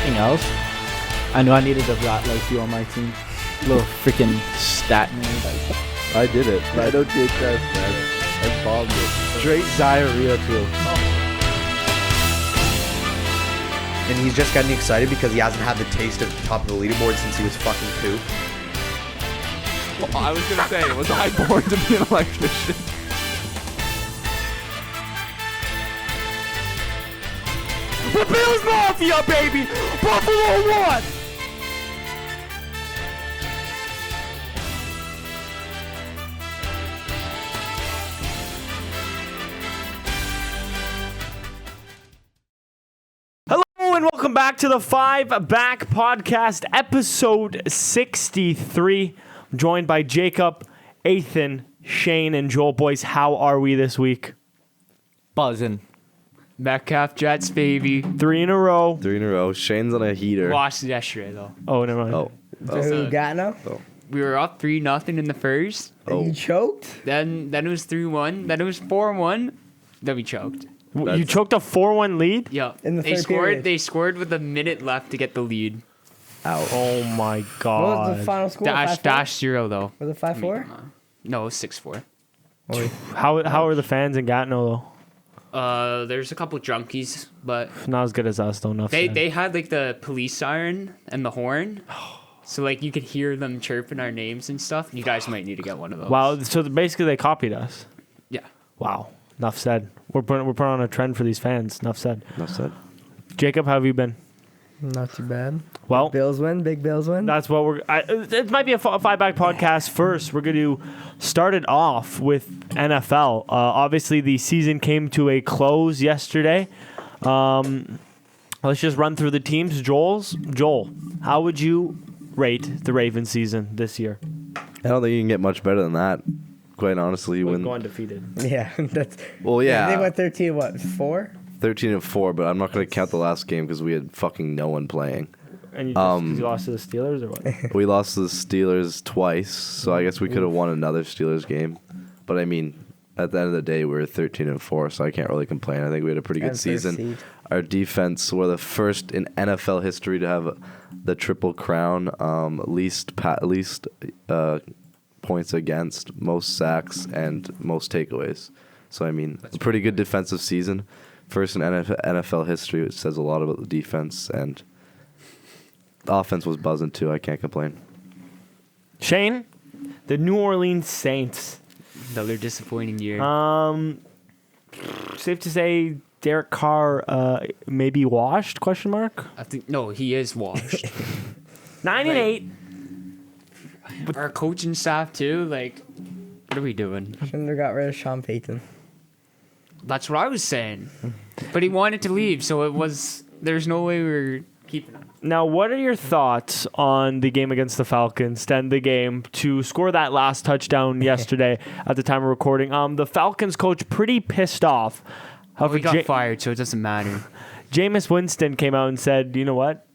anything else, I knew I needed a rat like you on my team. Little freaking stat nerd. I did it. I don't take that, man. I bombed it. Straight diarrhea too. And he's just getting excited because he hasn't had the taste of the top of the leaderboard since he was fucking 2. Well, I was gonna say, was I born to be an electrician? The Bills Mafia, baby! Buffalo 1! And welcome back to the Five Back Podcast, episode 63. I'm joined by Jacob, Ethan, Shane, and Joel. Boys, how are we this week? Buzzing. Metcalf Jets, baby. 3 in a row. 3 in a row. Shane's on a heater. Lost yesterday, though. Oh, never mind. Oh. So who you got now? We were up 3-0 in the first. Oh. You choked? Then it was 3-1. Then it was 4-1. Then we choked. You choked a 4-1 lead? Yeah. In the they third scored. period. They scored with a minute left to get the lead. Ow. Oh, my What God. was the final score? Dash 5-4? 0 though. Was it 5-4? No, it was 6-4. How are the fans in Gatineau, though? There's a couple drunkies, but Not as good as us, though. Enough said. they had like the police siren and the horn. So like you could hear them chirping our names and stuff. You guys might need to get one of those. Wow, so basically they copied us. Yeah. Wow. Enough said. We're putting on a trend for these fans. Enough said. Enough said. Jacob, how have you been? Not too bad. Well, Bills win. Big Bills win. that's what it might be a five back podcast. First, we're going to start it off with NFL. Obviously, the season came to a close yesterday. Let's just run through the teams. Joel, how would you rate the Ravens season this year? I don't think you can get much better than that. Quite honestly, We're when going undefeated. Yeah, that's. well, yeah, They went 13. What? 4? 13-4, but I'm not going to count the last game because we had fucking no one playing. And you just you lost to the Steelers or what? We lost to the Steelers twice, so I guess we could have won another Steelers game. But I mean, at the end of the day, we were 13-4, so I can't really complain. I think we had a pretty good And first season. seed. Our defense were the first in NFL history to have the triple crown, least points against, most sacks, and most takeaways. So I mean, a pretty good defensive season. First in NFL history, which says a lot about the defense, and the offense was buzzing too. I can't complain. Shane, the New Orleans Saints. Another disappointing year. Safe to say Derek Carr may be washed? Question mark. I think no, he is washed. 9-8. Our coaching staff too. Like, what are we doing? Shouldn't have got rid of Sean Payton. That's what I was saying. But he wanted to leave, so it was. There's no way we were keeping him. Now, what are your thoughts on the game against the Falcons to end the game to score that last touchdown yesterday at the time of recording? The Falcons coach pretty pissed off. Well, we got fired, so it doesn't matter. Jameis Winston came out and said, "You know what?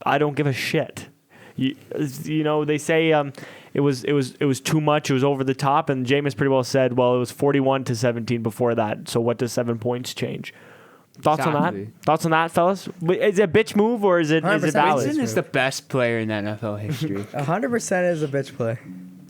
I don't give a shit." You know, they say it was too much. It was over the top, and Jameis pretty well said, "Well, it was 41-17 before that. So what does 7 points change?" Thoughts on Exactly. that? Thoughts on that, fellas? Is it a bitch move or is it 100% valid? Winston is the best player in NFL history. 100% is a bitch play.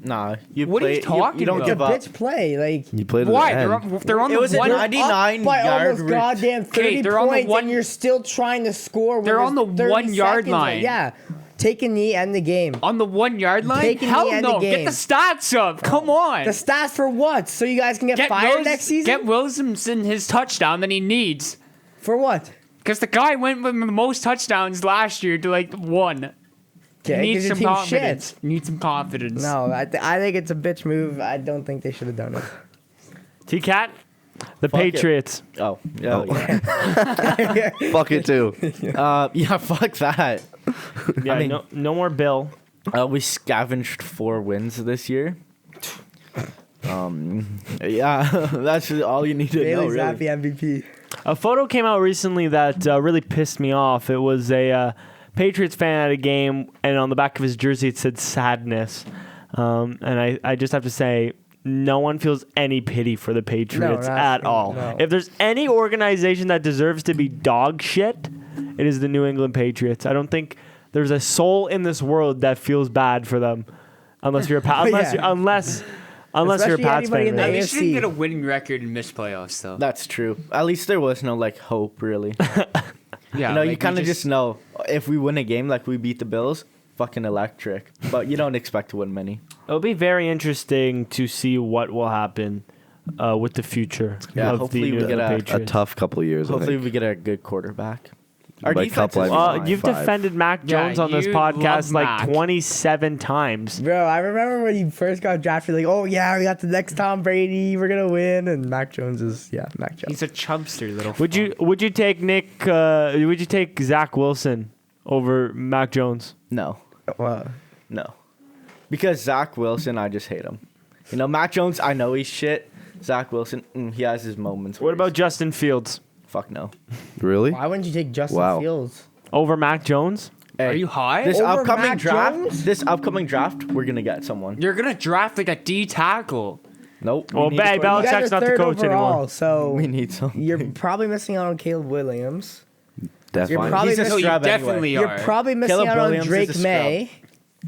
Nah, What are you talking you don't about? give It's a up. bitch play. Like, You played at Why? the end. They're on It the was a one. 99 by yard almost goddamn 30 Okay, they're on the points, one- and you're still trying to score. when They're on there's the 30 1 yard seconds line. left. Yeah, take a knee, end the game. On the 1 yard line? Taking Hell the end no. of Get game. the stats up. Come on. The stats for what? So you guys can get fired next season? Get Williamson his touchdown that he needs. For what? Because the guy went with the most touchdowns last year to like 1. Okay, Needs 'cause your some team's confidence. shit. Needs some confidence. No, I think it's a bitch move. I don't think they should have done it. T-Cat, the Fuck it. Patriots. Oh, yeah. Fuck it too. Yeah, fuck that. Yeah, I mean- no more Bill. We scavenged 4 wins this year. Yeah, that's all you need to know, Bailey's really. happy MVP. A photo came out recently that really pissed me off. It was a Patriots fan at a game, and on the back of his jersey it said sadness. And I just have to say, no one feels any pity for the Patriots not- at all. no. If there's any organization that deserves to be dog shit, it is the New England Patriots. I don't think there's a soul in this world that feels bad for them, unless you're a unless you're a Especially Pats anybody fan. in the At right? least you AFC. didn't get a winning record and miss playoffs, though. That's true. At least there was no like hope, really. Yeah, You know, like, you kind of just know if we win a game like we beat the Bills, fucking electric. But you don't expect to win many. It'll be very interesting to see what will happen with the future Yeah, of hopefully the New we get England A Patriots. tough couple of years. Hopefully I think. we get a good quarterback. Our By defense couple, is I mean fine. You've Five. defended Mac Yeah, Jones on this you podcast love like Mac. 27 times. Bro, I remember when he first got drafted, like, oh yeah, we got the next Tom Brady, we're gonna win, and Mac Jones is Mac Jones. He's a chubster little. Would you take would you take Zach Wilson over Mac Jones? No, Well, no. Because Zach Wilson, I just hate him. You know, Mac Jones, I know he's shit. Zach Wilson, he has his moments. What about Justin Fields Fuck no. Really? why wouldn't you take Justin Wow. Fields? over Mac Jones? Hey, Are you high? This Over upcoming Mac draft, Jones? we're gonna get someone. You're gonna draft like a D tackle. Nope. Well, we need a Bell- quarterback. You guys Belichick's are not the third coach overall, anymore. so We need some. you're probably missing out on Caleb Williams. Definitely. probably He's a missing- No, you scrub anyway. definitely You're are. probably missing Caleb out on Williams is Drake a scrub. May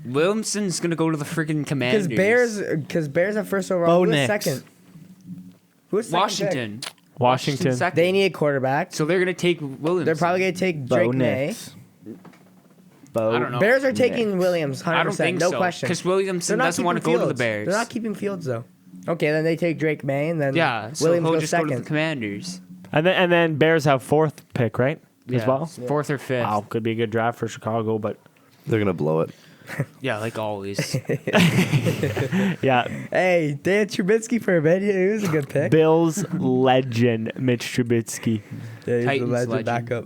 Williamson's gonna go to the freaking Commanders. because Bears have first overall. Bo Who's Nix. second? Who's second Washington. Washington. Second. They need a quarterback. So they're gonna take Williams. They're probably gonna take Bo Drake May. Nix. Bo. I don't know. Bears are taking Williams, 100%. I don't think no so. question. Because Williamson They're not doesn't want to keeping go to the Fields. Bears. They're not keeping Fields though. Okay, then they take Drake May and then Yeah, so Williams he'll goes just go to the second. Commanders. And then Bears have fourth pick, right? Yeah, As well. fourth or fifth. Wow, could be a good draft for Chicago, but They're gonna blow it. Yeah, like always. yeah, Hey, they had Trubisky for a bit. He was a good pick. Bills legend Mitch Trubisky. Yeah, he's Titans a legend legend. backup.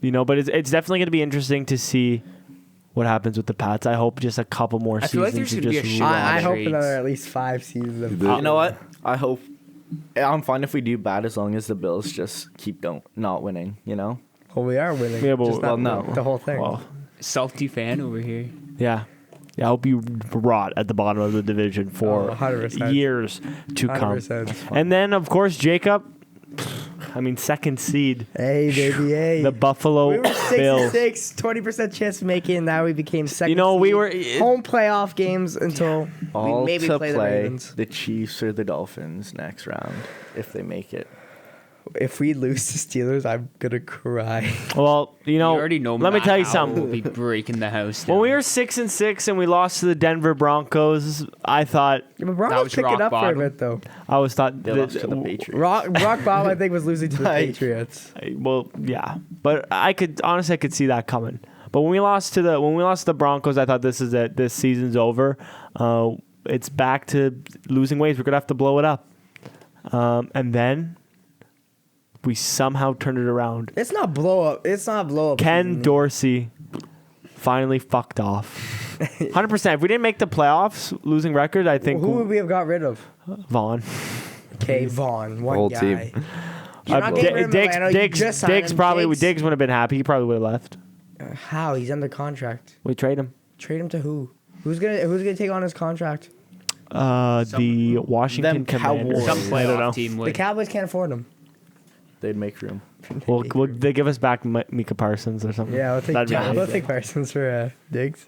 You know, but it's definitely going to be interesting to see what happens with the Pats. I hope just a couple more I feel like seasons there's to gonna be a just shit run. I hope trades. another at least 5 seasons of You You know what? I hope. I'm fine if we do bad as long as the Bills just keep not winning. You know. Well, we are winning. Yeah, but- just well, not no. the whole thing. Well, Salty fan over here. yeah. I hope you rot at the bottom of the division for 100%. years to come. 100%. And then, of course, Jacob. I mean, second seed, Hey, baby, hey. the Buffalo we were 6 Bills. 6, 20% chance of making it. Now we became second. You know, we seed. were home playoff games until All we maybe to play the Ravens. the Chiefs or the Dolphins next round if they make it. If we lose to Steelers, I'm gonna cry. Well, you know, you already know. let me Matt tell you Howell something. will be breaking the house. When down. we were 6-6 and we lost to the Denver Broncos, I thought Yeah, but Broncos was pick rock it up bottom. for a bit though. I always thought They lost to the Patriots. Rock bottom, I think, was losing to the Like- Patriots. Well, yeah, but I could see that coming. But when we lost to the Broncos, I thought this is it. This season's over. It's back to losing ways. We're gonna have to blow it up, and then we somehow turned it around. It's not blow up. It's not blow up. Ken season. Dorsey finally fucked off. 100%. If we didn't make the playoffs, losing record, I think Who would we have got rid of? Vaughn. Okay, Vaughn, one Whole guy. team. You're not getting rid of Milano, you just signed Diggs him. probably Diggs- Diggs would have been happy. He probably would have left. How? He's under contract. We trade him. Trade him to who? Who's gonna take on his contract? The Washington Them Commanders. Cowboys. some I don't know. playoff team The would. Cowboys can't afford him. They'd make room. Well, they give us back Mika Parsons or something. Yeah, we'll take. That'd be We'll nice. take Parsons for Diggs.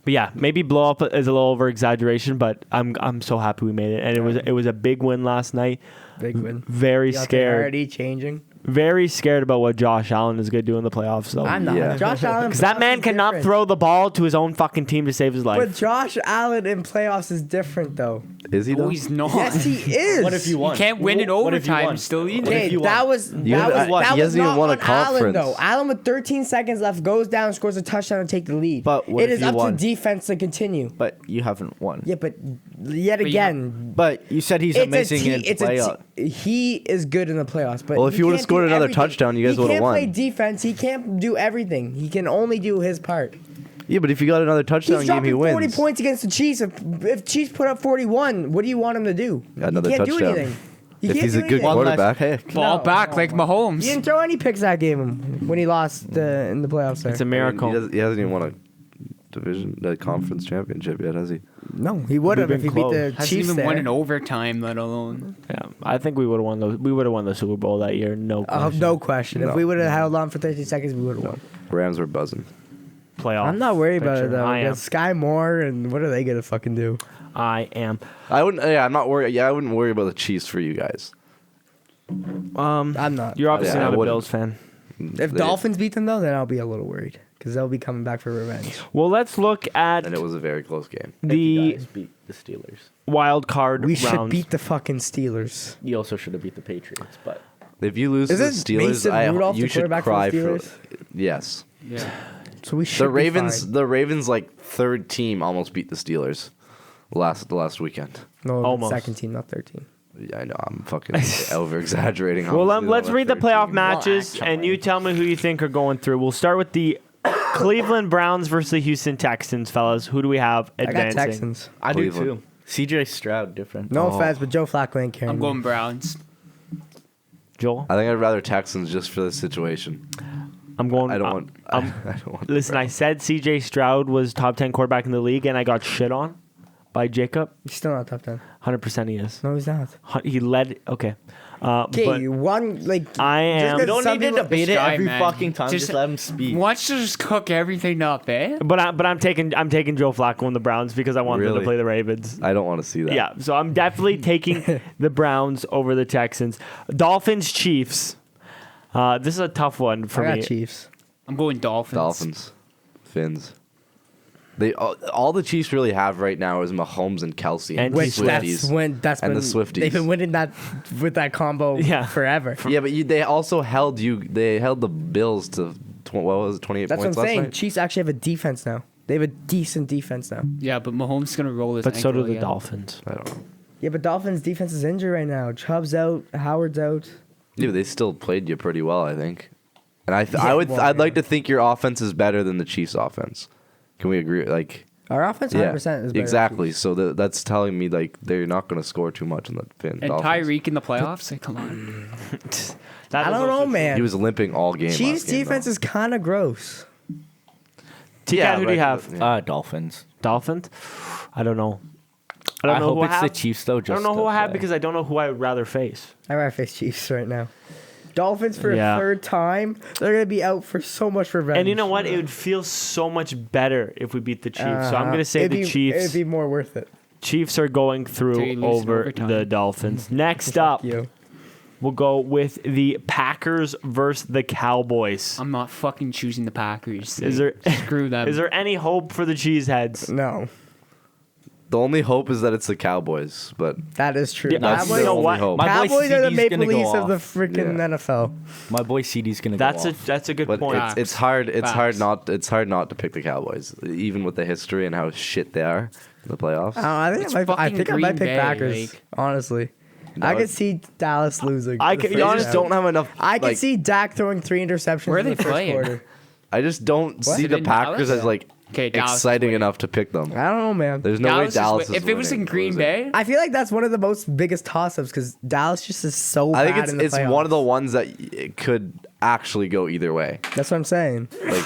But yeah, maybe blow up is a little over exaggeration, but I'm so happy we made it, and it was a big win last night. Big win. Very Got the scared, Already changing. very scared about what Josh Allen is going to do in the playoffs. So I'm not. Yeah. Josh Allen. because that man playoffs is cannot different. throw the ball to his own fucking team to save his life. But Josh Allen in playoffs is different, though. Is he No, though? he's not. Yes, he is. What if you won? You can't win in What if you overtime won? still either. What if Okay, you won? that was You that haven't- was what? that He was hasn't even not won a on Allen conference. though. Allen with 13 seconds left goes down, scores a touchdown, and take the lead. But what it if is you up won? to defense to continue. But you haven't won. Yeah, but yet you again, But you said he's amazing in playoff. he is good in the playoffs. But Well, if he he would've can't scored do another everything. touchdown, you guys would've He can't won. play defense. He can't do everything. He can only do his part. Yeah, but if you got another touchdown He's game, he dropping 40 wins. points against the Chiefs. If Chiefs put up 41, what do you want him to do? Another he can't do touchdown. anything. He If can't he's do a good anything. One less quarterback, pick. Ball No, back no, like no. Mahomes. He didn't throw any picks that game when he lost in the playoffs. There. it's a I mean, miracle. he hasn't even won a division, the conference championship yet, has he? No, he would have We've if he been beat the close. Hasn't Chiefs even won there. in overtime, let alone. Yeah, I think we would have won the Super Bowl that year. No question. No question. If No. we would have held on for 13 seconds, we would have won. Rams were buzzing. Playoff. I'm not worried about it picture. though. I am. Because Sky Moore and what are they gonna fucking do? I am. I wouldn't. Yeah, I'm not worried. Yeah, I wouldn't worry about the Chiefs for you guys. I'm not. You're obviously Yeah, I not a wouldn't. Bills fan. If They- Dolphins beat them though, then I'll be a little worried because they'll be coming back for revenge. Well, let's look at and it was a very close game. If you the guys beat the Steelers. wild card We rounds. should beat the fucking Steelers. You also should have beat the Patriots, but If you lose to the Isn't Steelers, Mason Rudolph you the should quarterback for the cry for. Steelers? Yes, Yeah. So we should. the be Ravens. fine. The Ravens, like third team, almost beat the Steelers the last weekend. No, Almost. second team, not 13. Yeah, I know. I'm fucking over exaggerating. Well, let's read the playoff matches, and you tell me who you think are going through. We'll start with the Cleveland Browns versus the Houston Texans, fellas. Who do we have I got advancing? Texans. I do Cleveland. too. CJ Stroud different. No Oh. offense, but Joe Flacco ain't carrying. I'm going Browns. Joel? I think I'd rather Texans just for the situation. I'm going. I don't want. I don't want. the Listen, I Browns. said CJ Stroud was top 10 quarterback in the league, and I got shit on by Jacob. He's still not top 10. 100% he is. No, he's not. He led. Okay. Okay, But you won like. I am. You don't Some need to people- debate it This guy, every man. fucking time. Just let him speak. Watch just cook everything up, eh? But I'm taking Joe Flacco and the Browns because I want them to Really? play the Ravens. I don't want to see that. Yeah, so I'm definitely taking the Browns over the Texans. Dolphins, Chiefs. This is a tough one for I me. got Chiefs. I'm going Dolphins. Dolphins, Finns. They all the Chiefs really have right now is Mahomes and Kelsey And and the Which Swifties. that's And been, the Swifties. They've been winning that with that combo Yeah. forever. Yeah, but they also held you. They held the Bills to what was it, 28 That's what I'm points last saying. night. Chiefs actually have a defense now. They have a decent defense now. Yeah, but Mahomes gonna roll his But so do ankle the again. Dolphins. I don't know. Yeah, but Dolphins defense is injured right now. Chubb's out. Howard's out. Yeah, but they still played you pretty well, I think. And I'd Yeah, like yeah. to think your offense is better than the Chiefs' offense. Can we agree? Like, Our offense, 100% is better. than exactly. Chiefs. So that's telling me like they're not going to score too much in the Finn. And Dolphins. Tyreek in the playoffs? Like, come on. I don't know, man. He was limping all game. Chiefs last game, defense though. is kind of gross. T-Cat, who do you have? Yeah. Dolphins. Dolphins? I don't know. I I don't know hope who I it's have. the Chiefs though. I Just don't know who to I have play. because I don't know who I would rather face. I rather face Chiefs right now. Dolphins for Yeah. a third time. They're gonna be out for so much revenge. And you know what? It would feel so much better if we beat the Chiefs. So I'm going to say It'd the be- Chiefs. It'd be more worth it. Chiefs are going Do through you lose in over overtime? the Dolphins. Next up, You. we'll go with the Packers versus the Cowboys. I'm not fucking choosing the Packers. Is there Screw them. is there any hope for the Cheeseheads? No, The only hope is that it's the Cowboys, but that is true. Yeah, that's Cowboys, the know only what? hope. My boy Cowboys are the CD's Maple gonna go Leafs of the off. freaking Yeah. NFL. My boy CD's gonna That's go a off. that's a good but point. it's hard. It's hard Facts. not. It's hard not to pick the Cowboys, even with the history and how shit they are in the playoffs. I think It's I might fucking pick Green Bay, Packers. like- Honestly, No, I could it's- see Dallas losing. I the could- first you I honest- just round. don't have enough. I could like, see Dak throwing 3 interceptions Where are in the they first playing? quarter. I just don't What? see Is the it in Packers Dallas? as like Okay, Dallas is exciting winning. enough to pick them. I don't know, man. There's no way Dallas is If it was in winning, Green losing. Bay, I feel like that's one of the most biggest toss-ups because Dallas just is so I bad think in the it's playoffs. one of the ones that it could actually go either way. That's what I'm saying. Like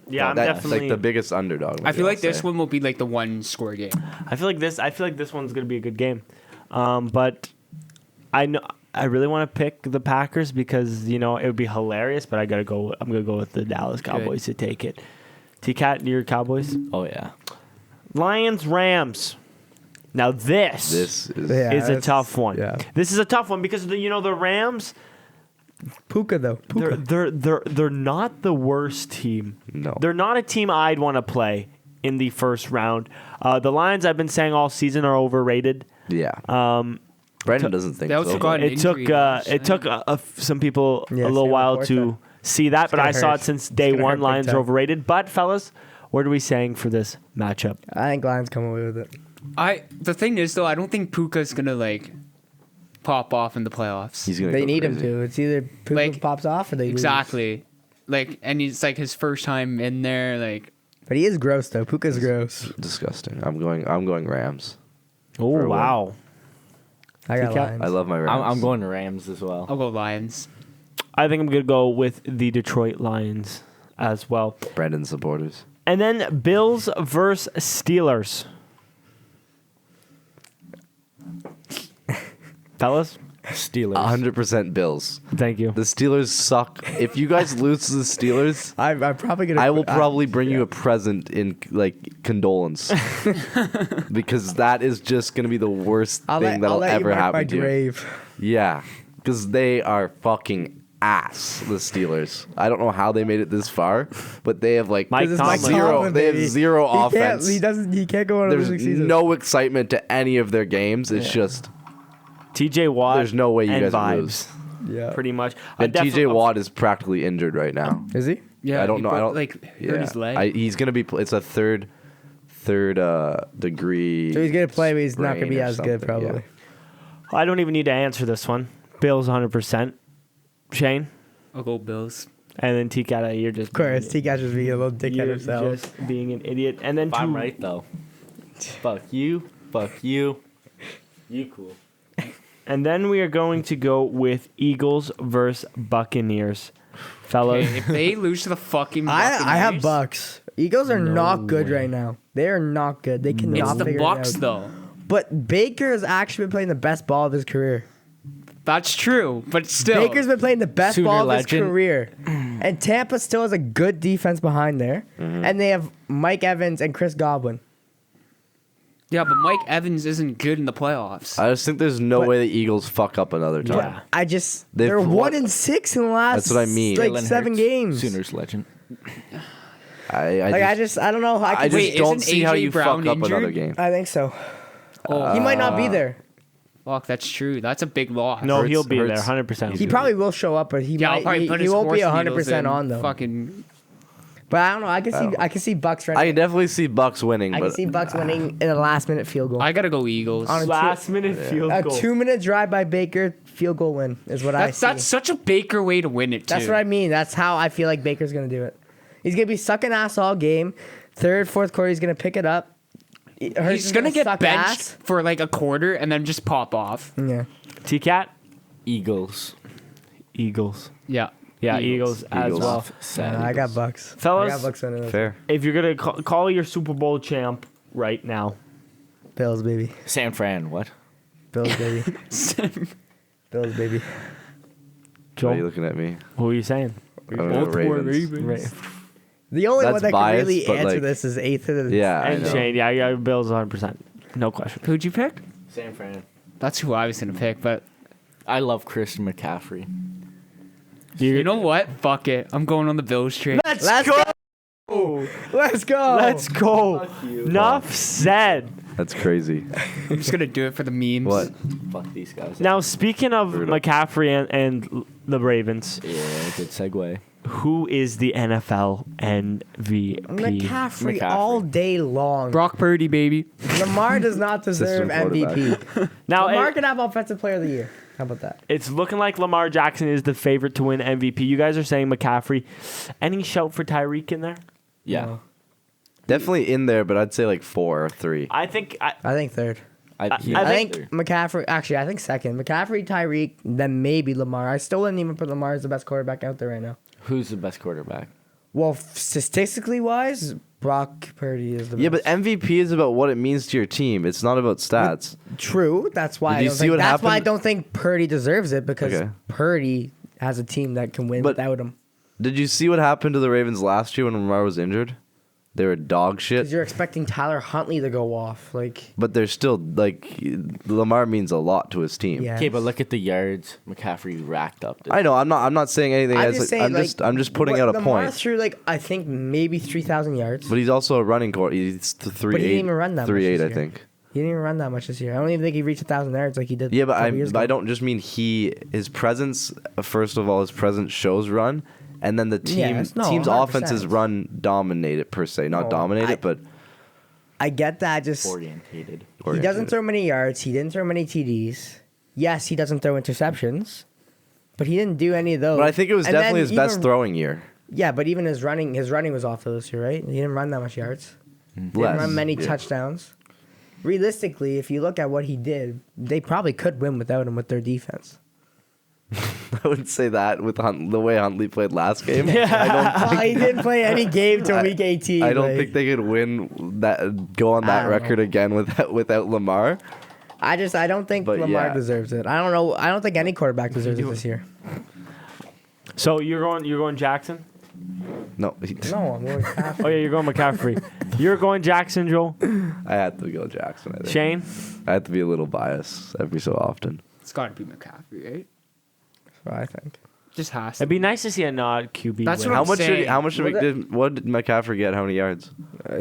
yeah, I'm that's definitely. like the biggest underdog. I feel maybe like I'll this say. one will be like the one score game. I feel like this one's gonna be a good game. But I know I really want to pick the Packers because it would be hilarious. But I'm gonna go with the Dallas Cowboys to take it. T-Cat, your Cowboys. Oh yeah. Lions, Rams. Now this This is Yeah, is a it's- tough one. yeah. This is a tough one because the Rams. Puka though. Puka. They're not the worst team. no. They're not a team I'd want to play in the first round. The Lions, I've been saying all season, are overrated. Yeah. Brendan doesn't think They also so. got- but- It took some people Yeah, a little Sam while Laporta. to see that, but gonna I saw hurt. it since It's day gonna one. hurt big Lions are time. overrated. But fellas, what are we saying for this matchup? I think Lions come away with it. The thing is though, I don't think Puka's gonna like pop off in the playoffs. He's gonna. They go need him crazy. to. It's either Puka Like, pops off or they lose. exactly. Like, and it's like his first time in there. Like, But he is gross though. Puka's gross. Disgusting. I'm going Rams. Oh For a win. wow! I got T-Cat? Lions. I love my Rams. I'm going Rams as well. I'll go Lions. I think I'm gonna go with the Detroit Lions as well. Brendan supporters. And then Bills versus Steelers. Fellas, Steelers. 100% Bills. thank you. The Steelers suck. If you guys lose to the Steelers, I'm probably gonna. I will probably bring you a present in like condolence, because that is just gonna be the worst thing that'll ever happen to you. grave. Yeah, because they are fucking ass. The Steelers. I don't know how they made it this far, but they have like Mike Tomlin. zero. They have baby. zero He can't- offense. He can't go on a There's losing season. no excitement to any of their games. It's just TJ Watt. there's no way you and guys will vibes. lose. Yeah. Pretty much. And TJ Watt is practically injured right now. Is he? Yeah, I don't he know. I don't like hurt his leg. He's gonna be. It's a third degree. So he's gonna play, but he's not gonna sprain be or as good, something, probably. I don't even need to answer this one. Bills 100%. Shane? I'll go Bills. And then T-Cat, you're just... Of course, T-Cat's just being a little dickhead You're himself. just being an idiot. And then If I'm two- right though. Fuck you. Fuck you. You cool. And then we are going to go with Eagles versus Buccaneers. Fellas, Okay, if they lose to the fucking I have Buccaneers- Bucks. Eagles are not good right now. They are not good. They cannot It's the figure Bucks it out. though. But Baker has actually been playing the best ball of his career. That's true, but still. Baker's been playing the best Sooner ball of legend. his career. And Tampa still has a good defense behind there. And they have Mike Evans and Chris Godwin. Yeah, but Mike Evans isn't good in the playoffs. I just think there's no But- way the Eagles fuck up another time. Yeah. They're won- 1-6 in the last That's what I mean. like Jalen 7 Hurts, games. Sooners legend. I don't know. I just Wait, don't isn't see how AJ you Brown fuck up another injured? game. I think so. Oh, He might not be there. fuck, that's true. That's a big loss. no, Hurts- he'll be Hurts- there 100%. He probably will show up, but he Yeah, I'll might. probably He, put he his won't be horse 100% needles on in though. Fucking. But I don't know. I can see Bucks. I can definitely see Bucks winning, I can but see Bucks winning in a last-minute field goal. I gotta go Eagles. On a Last-minute field A goal. 2-minute drive by Baker, field goal win is what I see. That's such a Baker way to win it too. That's what I mean. That's how I feel like Baker's gonna do it. He's gonna be sucking ass all game. Third, fourth quarter, he's gonna pick it up. Hurts He's is gonna get suck benched ass. for like a quarter and then just pop off. Yeah. T-Cat? Eagles. Eagles. Yeah. Yeah, Eagles, as Eagles. well. Sad. I got Bucks. Fellas, I got Bucks winning this. fair. If you're going to call your Super Bowl champ right now, Bills, baby. San Fran. What? Bills, baby. Bills, baby. Why Joel, are you looking at me? who are you saying? I don't know, Ravens. Right. The only That's one that biased, can really but, answer like- this is eighth. Yeah, I And know. Shane, yeah, Bills 100%. No question. Who'd you pick? San Fran. That's who I was gonna pick, but I love Christian McCaffrey. you know what? Fuck it. I'm going on the Bills train. Let's go. Let's go. Let's go. Enough said. That's crazy. I'm just gonna do it for the memes. What? Fuck these guys. Now, speaking of Brutal. McCaffrey and the Ravens, Yeah, good segue. who is the NFL MVP? McCaffrey all day long. Brock Purdy, baby. Lamar does not deserve System MVP. Now, Lamar can have Offensive Player of the Year. How about that? it's looking like Lamar Jackson is the favorite to win MVP. You guys are saying McCaffrey. Any shout for Tyreek in there? Yeah. No. Definitely in there, but I'd say like 4 or 3. I think I think third. I I think McCaffrey. Actually, I think second. McCaffrey, Tyreek, then maybe Lamar. I still wouldn't even put Lamar as the best quarterback out there right now. Who's the best quarterback? Well, statistically wise, Brock Purdy is the best. Yeah, but MVP is about what it means to your team. It's not about stats. True. That's why. Did I you don't see think, what that's why I happened? don't think Purdy deserves it because Okay. Purdy has a team that can win But- without him. Did you see what happened to the Ravens last year when Lamar was injured? They were dog shit. Because you're expecting Tyler Huntley to go off. Like, But they're still like Lamar means a lot to his team. yeah. Okay, but look at the yards McCaffrey racked up. I know. I'm not saying anything. I'm as, just like, saying, I'm just putting what out a Lamar point. threw like I think maybe 3,000 yards. But he's also a running court. He's 3.8. But he didn't even run that much 3.8, this I year. think. He didn't even run that much this year. I don't even think he reached 1,000 yards like he did. Yeah, a but couple years ago. I don't just mean his presence. First of all, his presence shows run, and then the Yes, no, team's 100%. offenses run dominate it per se, not No, dominate it, but I get that. Just orientated. he oriented doesn't it. throw many yards. He didn't throw many TDs. Yes, he doesn't throw interceptions, but he didn't do any of those. But I think it was And definitely then his best even- throwing year. Yeah, but even his running was off this year, right? He didn't run that much yards. Didn't Less, run many yeah. touchdowns. Realistically, if you look at what he did, they probably could win without him with their defense. I wouldn't say that with the way Huntley played last game. Well, he didn't play any game till week 18. I don't like- think they could win that, go on I that don't record know. again without Lamar. I don't think But Lamar yeah. deserves it. I don't know. I don't think any quarterback deserves it this year. So you're going Jackson? No, No, I'm going McCaffrey. Oh yeah, you're going McCaffrey. You're going Jackson, Joel. I had to go Jackson. I think. Shane. I had to be a little biased every so often. It's got to be McCaffrey, right? That's what I think. Just has to. It'd be nice to see a nod QB. That's win. what How I'm much? saying. What did McCaffrey get? How many yards?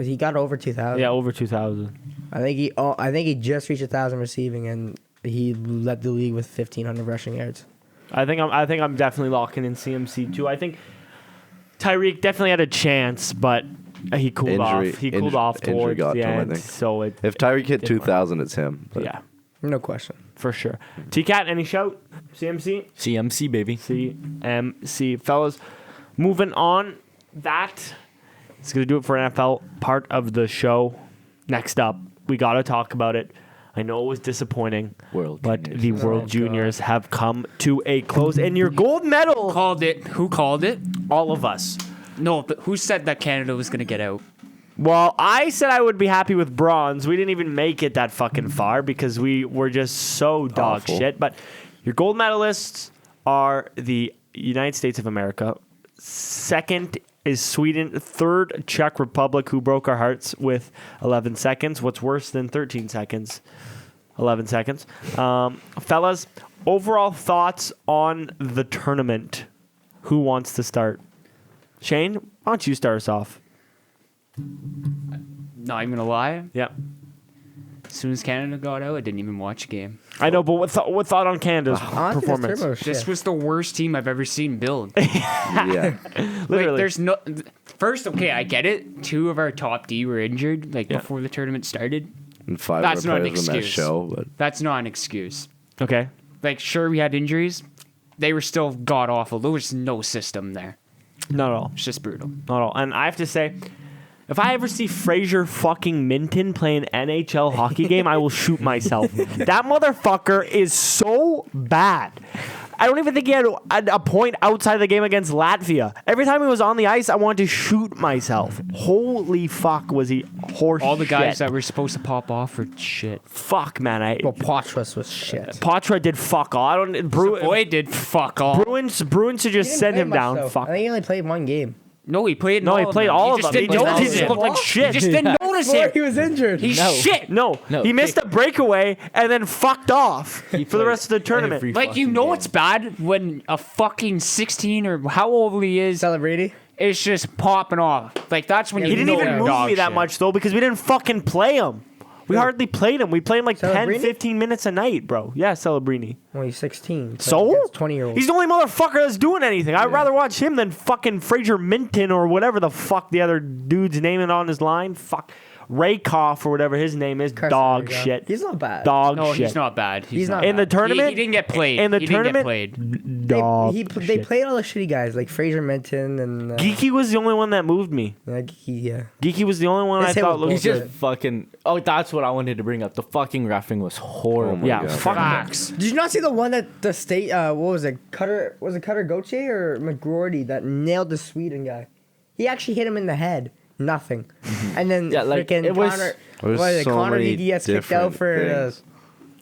He got over 2,000. Yeah, over 2,000. I think he just reached 1,000 receiving, and he led the league with 1,500 rushing yards. I think I'm definitely locking in CMC too. I think Tyreek definitely had a chance, but he cooled off. He cooled off injury towards got the to him, I end. think. So it If Tyreek hit Different. 2,000, it's him. But yeah, No question. for sure. T-Cat, any shout? CMC? CMC, baby. CMC. Fellas, moving on. That is going to do it for NFL part of the show. Next up, we got to talk about it. I know it was disappointing, World but Juniors. the World Juniors have come to a close. And your gold medal, Called it. Who called it? all of us. No, but who said that Canada was going to get out? Well, I said I would be happy with bronze. We didn't even make it that fucking far because we were just so dog Awful. shit. But your gold medalists are the United States of America. Second is Sweden. Third, Czech Republic, who broke our hearts with 11 seconds. What's worse than 13 seconds? 11 seconds. Fellas, overall thoughts on the tournament. Who wants to start? Shane, why don't you start us off? Not even gonna lie. Yep. As soon as Canada got out, I didn't even watch a game. I know, but what thought on Canada's Honestly, this performance? turbo This shit. was the worst team I've ever seen build. yeah. Literally. Like, there's no. First, okay, I get it. 2 of our top D were injured, like Yeah. before the tournament started. And 5 That's of our not an players on that excuse. show, but That's not an excuse. Okay. Like, sure, we had injuries. They were still god awful. There was no system there. Not at all. It's just brutal. Not at all. And I have to say, if I ever see Fraser fucking Minton play an NHL hockey game, I will shoot myself. That motherfucker is so bad. I don't even think he had a point outside the game against Latvia. Every time he was on the ice, I wanted to shoot myself. Holy fuck, was he horse All the guys shit. that were supposed to pop off were shit. Fuck, man. Well, Potras was shit. Poitras did fuck all. I don't. Boy did fuck all. Bruins should just He didn't send play him much, down. though. Fuck. I think he only played one game. No, he played. No, he played all of just them. Didn't He notice just it. looked like shit. You just didn't notice Before it. he was injured. He's No. shit. No, No, he missed a breakaway and then fucked off for the played rest of the tournament. every Like, you fucking know game. it's bad when a fucking 16 or how old he is Celebrity. is just popping off. Like, that's when Yeah, you He didn't know even you're move dog me that shit. much, though, because we didn't fucking play him. We Yeah. hardly played him. We played him like 10, Celebrini? 15 minutes a night, bro. Yeah, Celebrini. Well, he's 16. So? 20-year-old. He's the only motherfucker that's doing anything. I'd rather watch him than fucking Fraser Minton or whatever the fuck the other dude's naming on his line. Fuck. Rakoff or whatever his name is. Dog shit. He's not bad. Dog No, shit. he's not bad. He's not In the bad. tournament? He didn't get played. In the he didn't tournament? get played. Dog They shit. played all the shitty guys like Fraser Minton and Geeky was the only one that moved me. yeah. Geeky was the only one His I hit thought was looked He's good. just fucking. Oh, that's what I wanted to bring up. The fucking reffing was horrible. Oh my Yeah, God. fuck Facts. Did you not see the one that the state? What was it? Cutter Gauthier or McGroarty that nailed the Sweden guy? He actually hit him in the head. Nothing. And then Yeah, like, freaking it was- Connor. There's What is it? so Connor many he gets kicked out different for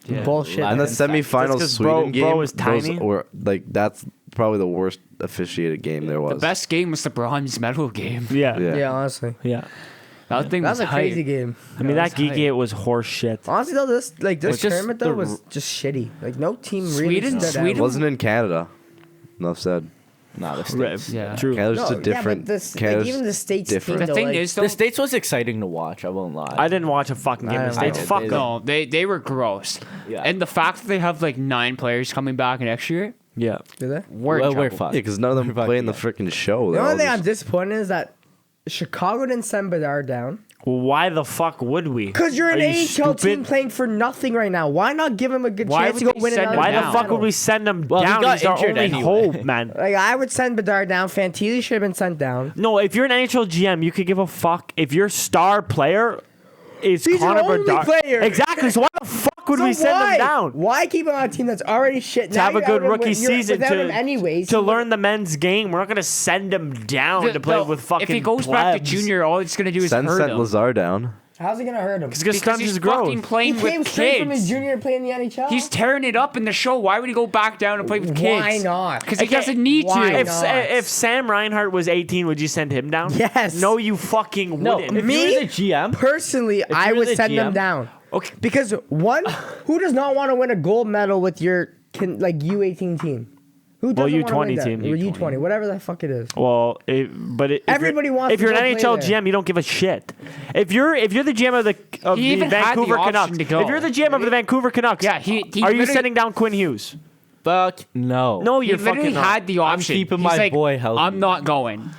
things. bullshit. And the That's semifinal 'cause Sweden bro game, was tiny. Or like that's probably the worst officiated game there was. The best game was the bronze medal game. Yeah. Yeah. Yeah, honestly, That thing that was was a hype. crazy game. I mean, that That was Geeky, it was horse shit. Honestly though, this It's just tournament though the was just shitty. Like no team really Sweden- stood Sweden- It wasn't in Canada. Enough said. Nah, the States. Yeah. True. Canada's out. just a different. like even the states different. team. The though, thing like, is, though, The States was exciting to watch. I won't lie. I didn't watch a fucking game. I The don't States, know. fuck They- them. no, they were gross. Yeah. And the fact that they have like 9 players coming back next year, Yeah. do they? we're in Well, we're trouble. fucked. Yeah, because none of them We're play in the fucking freaking show. The They're only all thing I'm just- disappointed is that Chicago didn't send Bedard down. Well, why the fuck would we? Because you're an Are you AHL team stupid? playing for nothing right now. Why not give him a good Why chance to would go they win send another him Why the down? fuck would we send him Well, he down? got He's our injured only anyway. hope, man. Like I would send Bedard down. Fantilli should have been sent down. No, if you're an NHL GM, you could give a fuck if your star player is He's your Connor only Bedard. player. Exactly. So why the fuck would we send why? him down? Why keep him on a team that's already shit? To have a good rookie season without him to, anyways. to learn the men's game. We're not going to send him down to play with fucking If he goes back to plebs. junior, all it's gonna do is Sent hurt him. Lazar down. How's it gonna hurt him? Because Because stunts he's his fucking growth. playing He with came straight from his kids. junior to play in the NHL. He's tearing it up in the show. Why would he go back down and play with kids? Why not? Because he Okay, doesn't need why to. not? If Sam Reinhart was 18, would you send him down? Yes. No, you fucking No, wouldn't. if Me? you were the GM, Personally, I you were would the send them GM down. Okay. Because one, who does not want to win a gold medal with your U18 team? Who doesn't want to U20 win that? team. Or U20, whatever the fuck it is. Well, Everybody wants If to you're go an play NHL there. GM, you don't give a shit. If you're the GM of the He even had the Vancouver option Canucks, to go. if you're the GM of the Vancouver Canucks, Yeah, he are you literally- sending down Quinn Hughes? fuck no. No, He you're literally fucking not. had the option. keeping He's my like, boy healthy. I'm not going.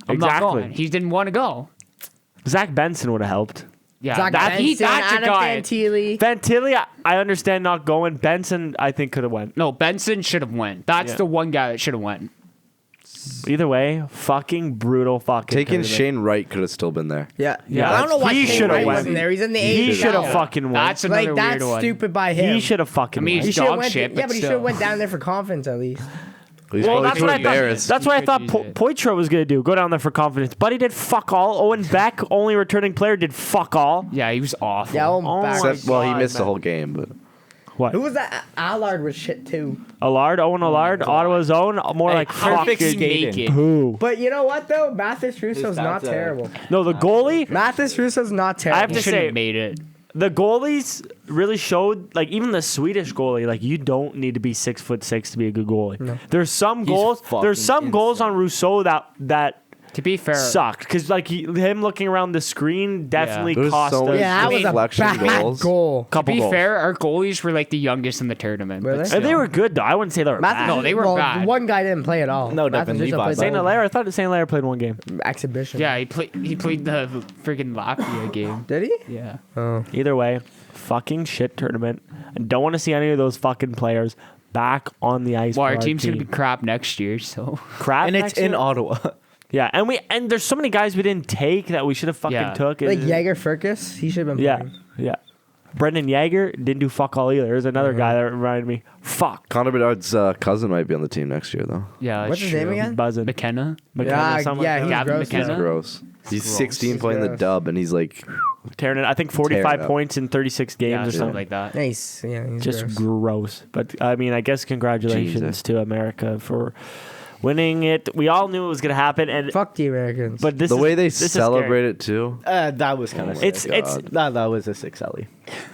I'm not Exactly. going. He didn't want to go. Zach Benson would have helped. Yeah, Zach that's Benson, a Adam guy. Fantilli. Fantilli, I understand not going. Benson, I think could have went. No, Benson should have went. That's Yeah. the one guy that should have went. Either way, fucking brutal fucking. Taking tournament. Shane Wright could have still been there. Yeah, Yeah, I don't know why he Shane should've Wright went. wasn't there. He's in the He AHL. should have fucking won. That's another Like that's weird one. stupid by him. He should have fucking I mean, won. He he's should've dog went. shit, Yeah, but but he should still. have went down there for confidence at least. He's Well, probably that's too what I thought. embarrassed. That's what I could thought use it. Poitras was gonna do. Go down there for confidence, but he did fuck all. Owen Beck, only returning player, did fuck all. Yeah, he was awful. Yeah, Oh back. my Except, well, he God, missed the man. whole game, but What? Who was that? Allard was shit too. Owen Allard, Ottawa's own. More Hey, like perfect fucking skating. poo. But you know what though? Mathis Russo's not bounce, terrible. No, the goalie. Mathis Russo's not I have terrible. He to shouldn't say- have made it. The goalies really showed, like even the Swedish goalie, like you don't need to be 6'6" to be a good goalie. There's some goals. fucking There's some goals insane. on Rousseau that To be fair, sucked because like him looking around the screen definitely There's cost so us. many Yeah, that was a deflection bad goals. goal. to couple be goals. fair, our goalies were like the youngest in the tournament. Were but they? And they still. were good though. I wouldn't say they were Mathis, bad. No, they were well, bad. One guy didn't play at all. No, Mathis Devin Russo Levi played Saint the Hilaire. I thought Saint Hilaire played one game. exhibition. Yeah, he played the freaking Latvia game. Did he? Yeah. Oh. Either way, fucking shit tournament. And don't want to see any of those fucking players back on the ice. Well, for our our team's team. gonna be crap next year, so crap, and it's next in year? Ottawa. Yeah, and there's so many guys we didn't take that we should have fucking Yeah. took. Like and- Jaeger Furcus, he should have been Yeah, playing. yeah. Brendan Yeager didn't do fuck all either. There's another guy that reminded me. Fuck. Connor Bedard's cousin might be on the team next year, though. yeah. What's his true. name again? Buzzing. McKenna. Yeah, something yeah, like he's that. Gavin gross. McKenna. He's gross. He's 16 He's playing the gross. dub, and he's like, tearing it. I think 45 Tearing it up. points in 36 games Yeah, or something something. like that. Nice. Yeah, he's Just gross. gross. But I mean, I guess congratulations Jesus. to America for winning it. We all knew it was gonna happen, and Fuck the Americans. but this the is, way they this is scary. celebrate it, too. That was kind of sick. It's That was a 6 Ellie.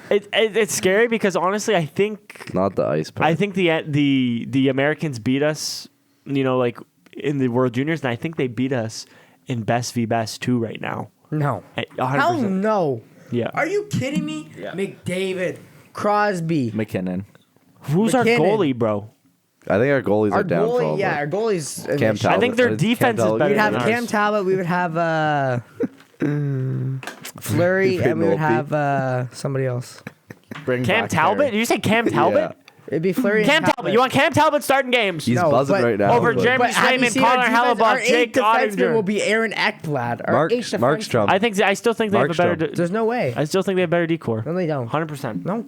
it's scary because honestly, I think Not the ice part. I think the Americans beat us, you know, like in the World Juniors, and I think they beat us in best v best too right now. no. 100%. Hell no. Yeah. Are you kidding me? McDavid, Crosby, McKinnon. Who's our McKinnon. goalie, bro? I think our goalies our are downfall. goalie. Yeah, our goalies. Cam I Talbot. think their Cam defense is Talbot. better We'd have than Cam ours. Talbot. We would have Fleury, You've and we been would have somebody else. Bring Cam back Talbot? Harry. Did you say Cam Talbot? It'd be Fleury. Cam and Talbot. You want Cam Talbot starting games? He's No, buzzing but- right now. Over but Jeremy But have you Swayman, seen our Connor defense? Our Hellebuck, 8th Jake defenseman will Ottinger. be Aaron Ekblad. Our Mark, 8th defenseman. Markstrom. I still think they have a better. Markstrom. There's no way. I still think they have better decor. No, they don't. 100%. No,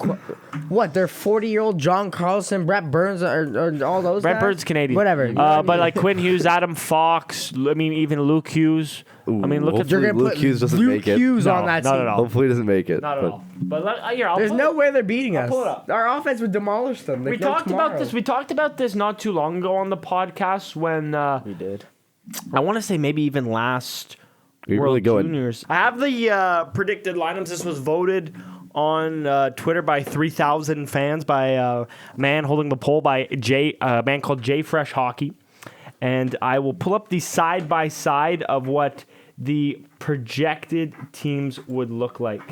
what? They're 40-year-old John Carlson, Brett Burns, or all those Brent guys? Burns Canadian. Whatever. But like Quinn Hughes, Adam Fox. I mean, even Luke Hughes. I mean, look at Hopefully You're gonna Luke put Hughes doesn't Luke make it. Hughes No, on that not team. at all. Hopefully he doesn't make it. Not at but all. But here, I'll There's pull no it. way they're beating us. pull it up. Our offense would demolish them. We talked about this. We talked about this not too long ago on the podcast when We did. I want to say maybe even last You're World really going. Juniors. I have the predicted lineups. This was voted on Twitter by 3,000 fans by a man holding the poll by a man called J Fresh Hockey, and I will pull up the side by side of what the projected teams would look like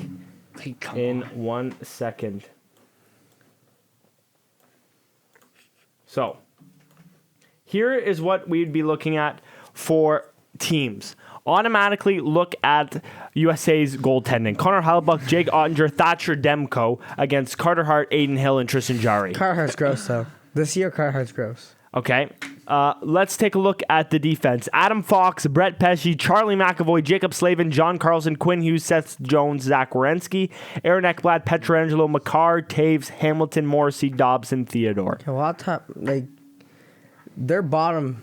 in 1 second. So, here is what we'd be looking at for teams. Automatically look at USA's goaltending. Connor Hellebuck, Jake Ottinger, Thatcher Demko against Carter Hart, Aiden Hill, and Tristan Jarry. Carhartt's gross, though. This year, Carhartt's gross. Okay. Let's take a look at the defense. Adam Fox, Brett Pesce, Charlie McAvoy, Jacob Slavin, John Carlson, Quinn Hughes, Seth Jones, Zach Wierenski, Aaron Ekblad, Petrangelo, McCarr, Taves, Hamilton, Morrissey, Dobson, Theodore. Okay, well, their bottom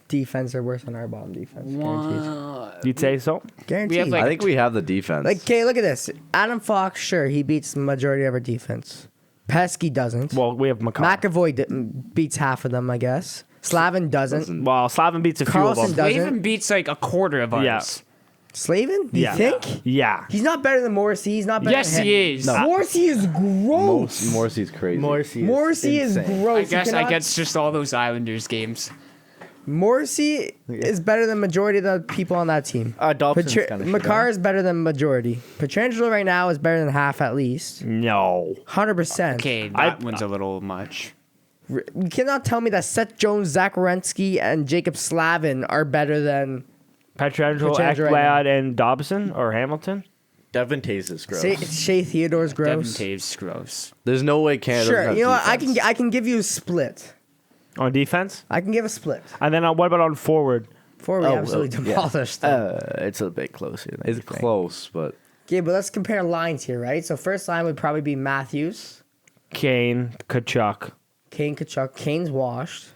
defense are worse than our bottom defense. Guaranteed. You'd say so? Guaranteed. We have, like- I think we have the defense. Like, okay, look at this. Adam Fox, sure, he beats the majority of our defense. Pesky doesn't. Well, we have McCall. McAvoy beats half of them, I guess. Slavin doesn't. Well, Slavin beats a few Carlson of them. doesn't. Even beats like a quarter of ours. Yeah. Slavin? Do you Yeah. think? Yeah. He's not better than Morrissey. He's not better Yes, than he is. No. Morrissey is gross. Morrissey's crazy. Morrissey is insane. gross. I You guess I cannot- guess just all those Islanders games. Morrissey is better than majority of the people on that team. Dobson's kinda shit, Makar huh? is better than majority. Petrangelo right now is better than half at least. No. 100%. Okay, that one's a little much. You cannot tell me that Seth Jones, Zach Werenski, and Jacob Slavin are better than Pietrangelo, Pietrangelo right Ekblad, and Dobson or Hamilton? Devin Tays is gross. Shea Theodore's Devin gross. Taves gross. There's no way Canada. doesn't Sure, have you know what? defense. I can give you a split. On defense? I can give a split. And then what about on forward? Before we Oh, absolutely yeah. demolished them. It's a bit closer. Than It's you think. close, but Okay, but let's compare lines here, right? So first line would probably be Matthews, Kane, Kachuk. Kane, Kachuk. Kane's washed.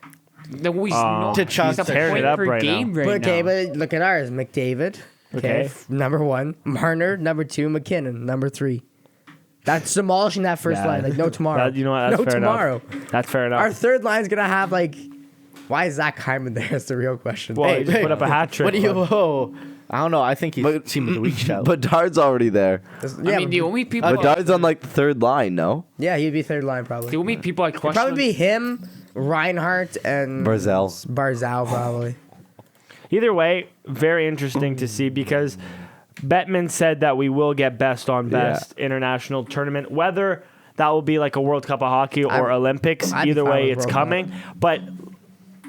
No, he's T'Challa he's a tearing point it up per right game now. right But okay, now. but look at ours. McDavid. Okay. Number 1. Marner, number 2. McKinnon, number 3. That's demolishing that first Yeah. line. Like, no tomorrow. You know what? That's no fair tomorrow. enough. That's fair enough. Our third line's going to have, like, why is Zach Hyman there? That's the real question. well, he just put up a hat trick. What do you? but- Oh, I don't know. I think he's team of the week shout. Bedard's already there. Yeah, I mean, the only people, Bedard's on like the third line. No, yeah, he'd be third line probably. the only people I It'd question. probably be him, Reinhardt, and Barzal. Barzal probably. Either way, very interesting to see because Bettman said that we will get best on best international tournament. Whether that will be like a World Cup of Hockey or Olympics, I'd be either fine way, with it's World coming. But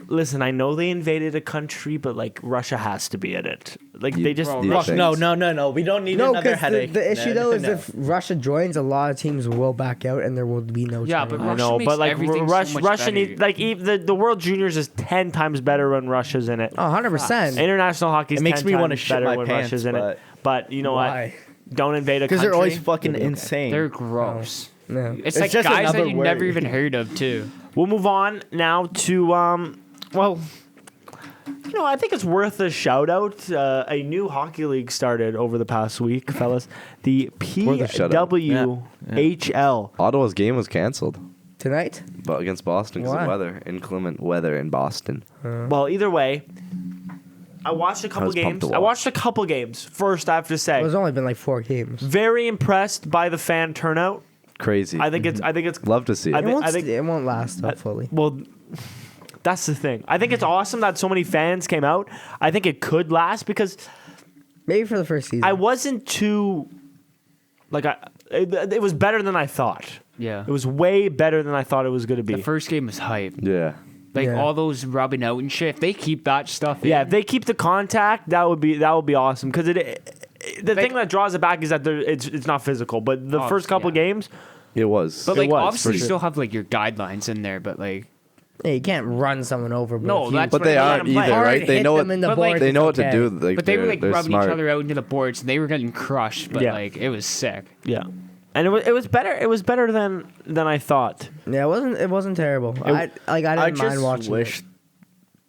listen, I know they invaded a country, but like Russia has to be in it. Like they just Bro, You Fuck, think? no. We don't need No, another because headache. the issue No, though is no. if Russia joins, a lot of teams will back out, and there will be no. Yeah, but tournament. I know, Russia makes but like everything so much Russia better. needs like the World Juniors is 10 times better when Russia's in it. 100%. International hockey is It makes 10 me wanna times shit better my when pants, Russia's in it. But you know Why? what? Don't invade a country. Because they're always fucking insane. They're gross. No. It's like just guys that another you never word. even heard of too. We'll move on now to well, you know, I think it's worth a shout out. A new hockey league started over the past week, fellas. The Worth a shout out. PWHL. Ottawa's game was canceled, Tonight? but against Boston because Why? of weather, inclement weather in Boston. Well, either way, I watched a couple was pumped games. to I watch. watched a couple games. First, I have to say, There's only been like 4 games. very impressed by the fan turnout. Crazy. I think it's Love to see it. I It think- won't, think- it won't last though, fully. well. That's the thing. I think it's awesome that so many fans came out. I think it could last because Maybe for the first season. I wasn't too like it was better than I thought. Yeah. It was way better than I thought it was going to The be. first game was hype. Yeah. Like Yeah. all those rubbing out and shit. If they keep that stuff in, Yeah, if they keep the contact, that would be awesome because the thing that draws it back is that it's not physical, but the first couple yeah. games, It was. But like was, obviously for you sure. still have like your guidelines in there, but like Yeah, you can't run someone over. No, if you that's but what they let aren't them play. either, hard right? They hit know them what in the but, like, boards, they know what it's to okay. do. Like, but they were they're- like they're rubbing smart. each other out into the boards and they were getting crushed, but Yeah. like it was sick. yeah, and it was better. It was better than I thought. Yeah, it wasn't terrible. I didn't I mind just watching wish it.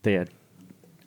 they had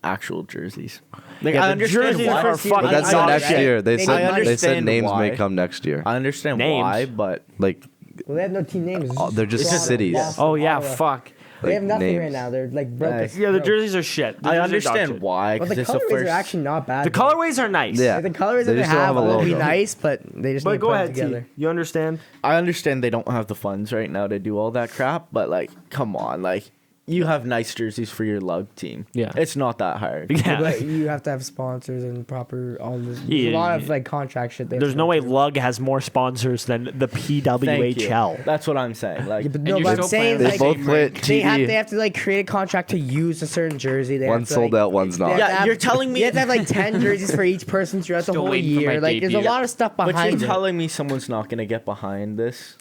actual jerseys. Like, Yeah, I the understand jerseys why. are fucking But that's dog not next shit. year. They They said need money. they said understand names may why. come next year. I understand Names. why, but Like Well, they have no team names. they're just Toronto, cities. Boston, Oh yeah, Ottawa. fuck. They have like, nothing names. right now. They're like broke. Nice. as Yeah, the broke. jerseys are shit. The I jerseys are dog understand shit. why. But Because the it's the colorways first. are actually not bad. The colorways are nice. Yeah. Like, the colors They that they just don't have have a will be logo. nice, but they just need But to go put ahead, it T. together. You understand? I understand they don't have the funds right now to do all that crap, but like, come on, like, you have nice jerseys for your lug team. Yeah. It's not that hard. Yeah. But you have to have sponsors and proper all this. There's Yeah, a lot of yeah. like contract shit. They have There's to no go way through. Lug has more sponsors than the Thank you. PWHL. That's what I'm saying. Like, Yeah, but And no, you're but I'm still saying playing They like, both play at they have TD. to like create a contract to use a certain jersey. They One's have to, sold like, out, one's they not. have to Yeah, have- you're telling me- you have to have like 10 jerseys for each person throughout the Still whole waiting for my year. Like there's a debut. lot of stuff but behind you're it. telling me someone's not gonna get behind this?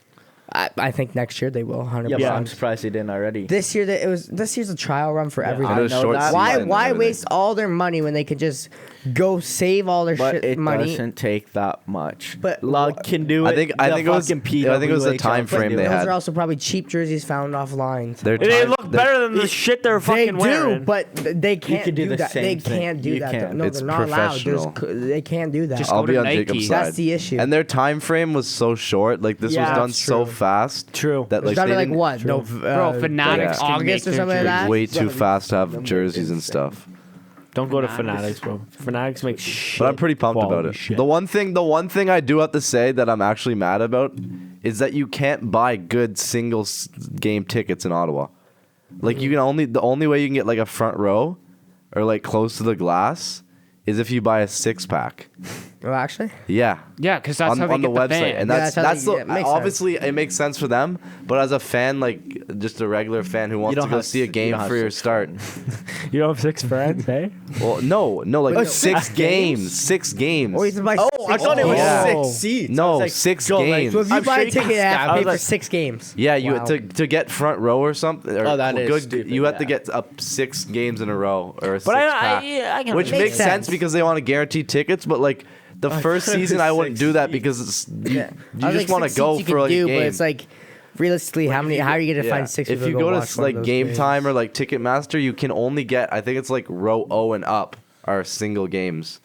I think next year they will 100%. Yeah, but I'm surprised they didn't already. This year this year's a trial run for everything. And it was short Why season and why everything. waste all their money when they could just go save all their But shit it money. doesn't take that much. But Lug can do it. I think it was the PWHL time can frame do they it. Those had. are also probably cheap jerseys found offline. Their They time- look their- better than the shit they're They fucking do, wearing. but they can't could do do the that. same They thing. can't do You that. can. No, It's they're not allowed. professional. They can't do that. Just I'll go be to on Nike. Jacob's That's side. the issue. And their time frame was so short. Like this Yeah, was done that's so true. fast. True. That like It's done they in like didn't- what? No, Bro, Fanatics Yeah. can August make or their something like jerseys. that. way too fast to have jerseys and stuff. Don't go to Fanatics. Fanatics, bro. Fanatics make shit. But I'm pretty pumped about quality it. shit. The one thing I do have to say that I'm actually mad about is that you can't buy good single game tickets in Ottawa. Like you can the only way you can get like a front row or like close to the glass is if you buy a 6-pack. Well, actually, Yeah. Yeah, because that's how they on the get the website, fan. and Yeah, that's that's how they- the, it makes obviously it makes sense for them. But as a fan, like just a regular fan who wants don't to go have see a you game don't have for your six start, You don't have 6 friends, hey? well, no, like Wait, no, 6 games, 6 games. or you can buy. Oh, I thought it was Yeah. 6 seats. No, I was like, 6 Joel, like, games. So if you I'm buy sure a you ticket, can you have stab to pay it. for like- 6 games. Yeah, you Wow. to get front row or something. Or Oh, that is good, stupid, You have to yeah. get up 6 games in a row or a 6 But pack, I can which Makes makes sense sense. because they want to guarantee tickets. But like the first thought it season, was I wouldn't 6 do that seats. because it's, you, Yeah. you I was just like, want to 6 go seats you for could like a do, game. but it's like realistically, how many? How are you gonna Yeah. find 6 If people you to go watch to one of like those Game games? Time or like Ticketmaster, you can only get, I think it's like row O and up are single games.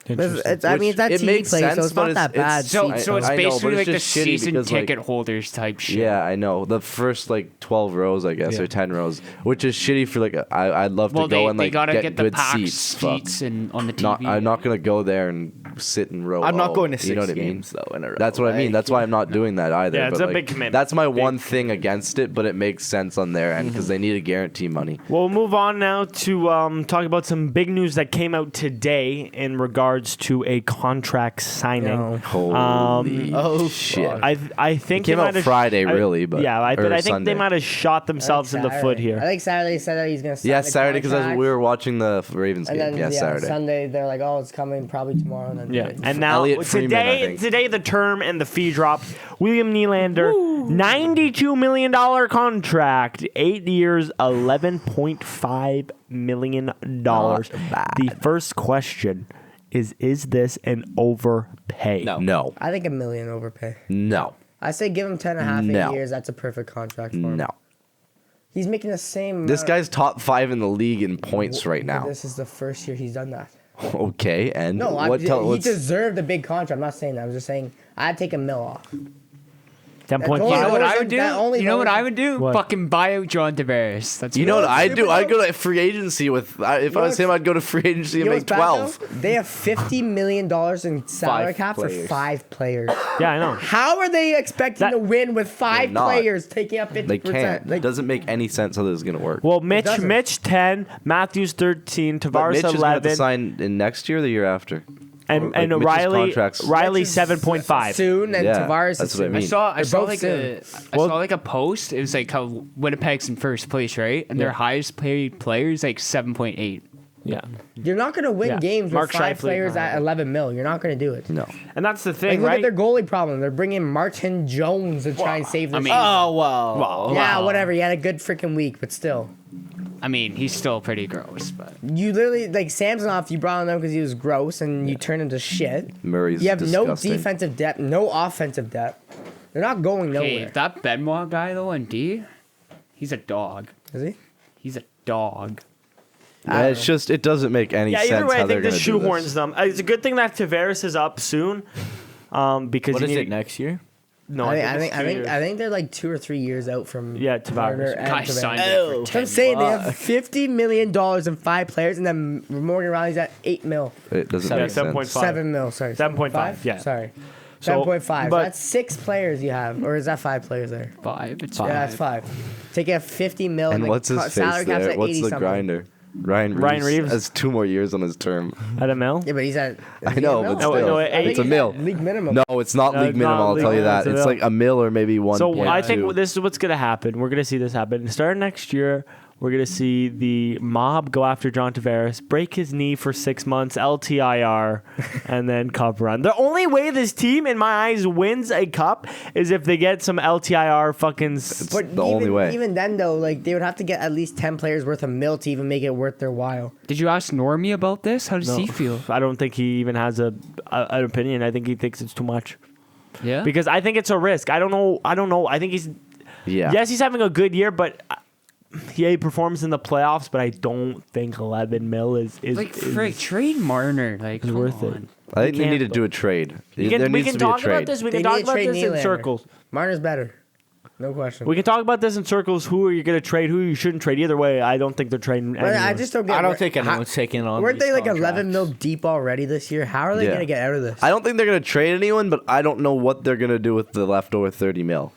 I mean, it's that It TV makes place, sense, so it's but not that bad. So I- it's I know, but basically it's like the just shitty season because, like- ticket holders type shit. Yeah, I know. The first like 12 rows, I guess, Yeah. or 10 rows, which is shitty for like I'd love Well, to go they, and they like gotta get the good packed seats. Fuck. and on the TV. I'm not gonna go there and sit in row. I'm not O, going to 6 you know what I mean? games though in a row. That's what I mean. like- That's why I'm not doing that either. Yeah, it's but, a like, big commitment. That's my Big. one thing against it, but it makes sense on their end because they need to guarantee money. We'll move on now to talk about some big news that came out today in regards to a contract signing. No. Holy Oh, shit! fuck. I think It came they out might have Friday, really, but yeah, but or I think Sunday. they might have shot themselves in the foot I here. think Saturday said that he's gonna. Sign Yeah, the Saturday because contract, we were watching the Ravens and game. then Yeah, Saturday. Sunday they're like, oh, it's coming probably tomorrow. And then Yeah, and now Elliot Freeman, I today, think. today the term and the fee dropped. William Nylander, $92 million contract, 8 years, $11.5 million. The first question is this an overpay? No. No, I think $1 million overpay. no, I say give him 10 and a half, No. 8 years. That's a perfect contract for him. no. He's making the same. This amount- guy's top 5 in the league in points right now. This is the first year he's done that. Okay, and No, he what's deserved a big contract. I'm not saying that. I'm just saying I'd take $1 million off. 10.5. You You know what Those I are- would do? that only You know what those- I would do? What? Fucking buy out John Tavares. That's you know what I'd do? Super I'd Bowl? go to free agency with. If I was what's- him, I'd go to free agency and You know make what's bad, 12. though? They have $50 million in salary Five cap for players. 5 players. Yeah, I know. How are they expecting That- to win with 5 They're not. players taking up 50%? They can't. Like, It doesn't make any sense how this is gonna work. Well, Mitch, doesn't. 10, Matthews 13, but Tavares Mitch is gonna have to 11, sign in next year or the year after. and like, Mitch's Riley contract's- Riley Mitch is 7.5. soon, and Yeah, Tavares that's is what I soon. mean. I saw both like soon. Well- saw like a post. It was like how Winnipeg's in first place, right? And their highest paid player is like 7.8. Yeah, You're not going to win Yeah. games Mark with 5 Scheifele, players at 11 mil. You're not going to do it. No. and that's the Like, thing, look right? at their goalie problem. They're bringing Martin Jones to try and save this. I mean- Oh wow. yeah, whatever. He had a good freaking week, but still. I mean, he's still pretty gross, but You literally, like, Samsonov, you brought him up because he was gross and you turned him to shit. Murray's You have disgusting. no defensive depth, no offensive depth. They're not going hey, nowhere. that Benoit guy though on D, he's a dog. Is he? He's a dog. Yeah, it's just it doesn't make any Yeah, sense either way, how I they're think gonna this do shoehorns this. them. It's a good thing that Tavares is up soon, because What you is need it next year? No, I think they're like 2 or 3 years out from Yeah, Tavares. Marner and Guy Tavares. signed Oh. it for 10 I'm saying they Fuck. have $50 million in 5 players, and then Morgan Riley's at 8 mil. It doesn't Yeah, make sense. 7.5. 7 mil, sorry. 7.5, yeah. Sorry. So, 7.5. but- That's 6 players you have. Or is that 5 players there? 5. It's Yeah, that's 5. Take a 50 mil. And the what's his salary face cap's there? at What's 80 the something. grinder? Ryan Reeves. has 2 more years on his term. At a mil? Yeah, but he's at. I is he know, at mil? but still. No, I think it's a he's mil. at league minimum. No, it's not No, league it's minimum. not I'll league tell you minimum, that. it's a It's mil. like a mil or maybe 1. So I think this is what's going to happen. We're going to see this happen. Starting next year, We're going to see the mob go after John Tavares, break his knee for 6 months, LTIR, and then cup run. The only way this team, in my eyes, wins a cup is if they get some LTIR fucking... But the only way. Even then, though, like they would have to get at least 10 players worth of mil to even make it worth their while. Did you ask Normie about this? How does he feel? I don't think he even has an opinion. I think he thinks it's too much. Yeah. Because I think it's a risk. I don't know. I think he's... Yeah. Yes, he's having a good year, but... he performs in the playoffs, but I don't think 11 mil is Frick, trade Marner. Like, is come worth on. it. I think they can't, need to though. do a trade. We There can needs to be a talk about trade. this. We They can talk need to about trade this in Nylander. circles. Marner's better. No question. We can talk about this in circles. Who are you going to trade? Who you shouldn't trade? Either way, I don't think they're trading. But I anyone. just don't get I don't think anyone's taking on. Weren't these they like contracts. 11 mil deep already this year? How are they Yeah. going to get out of this? I don't think they're going to trade anyone, but I don't know what they're going to do with the leftover 30 mil.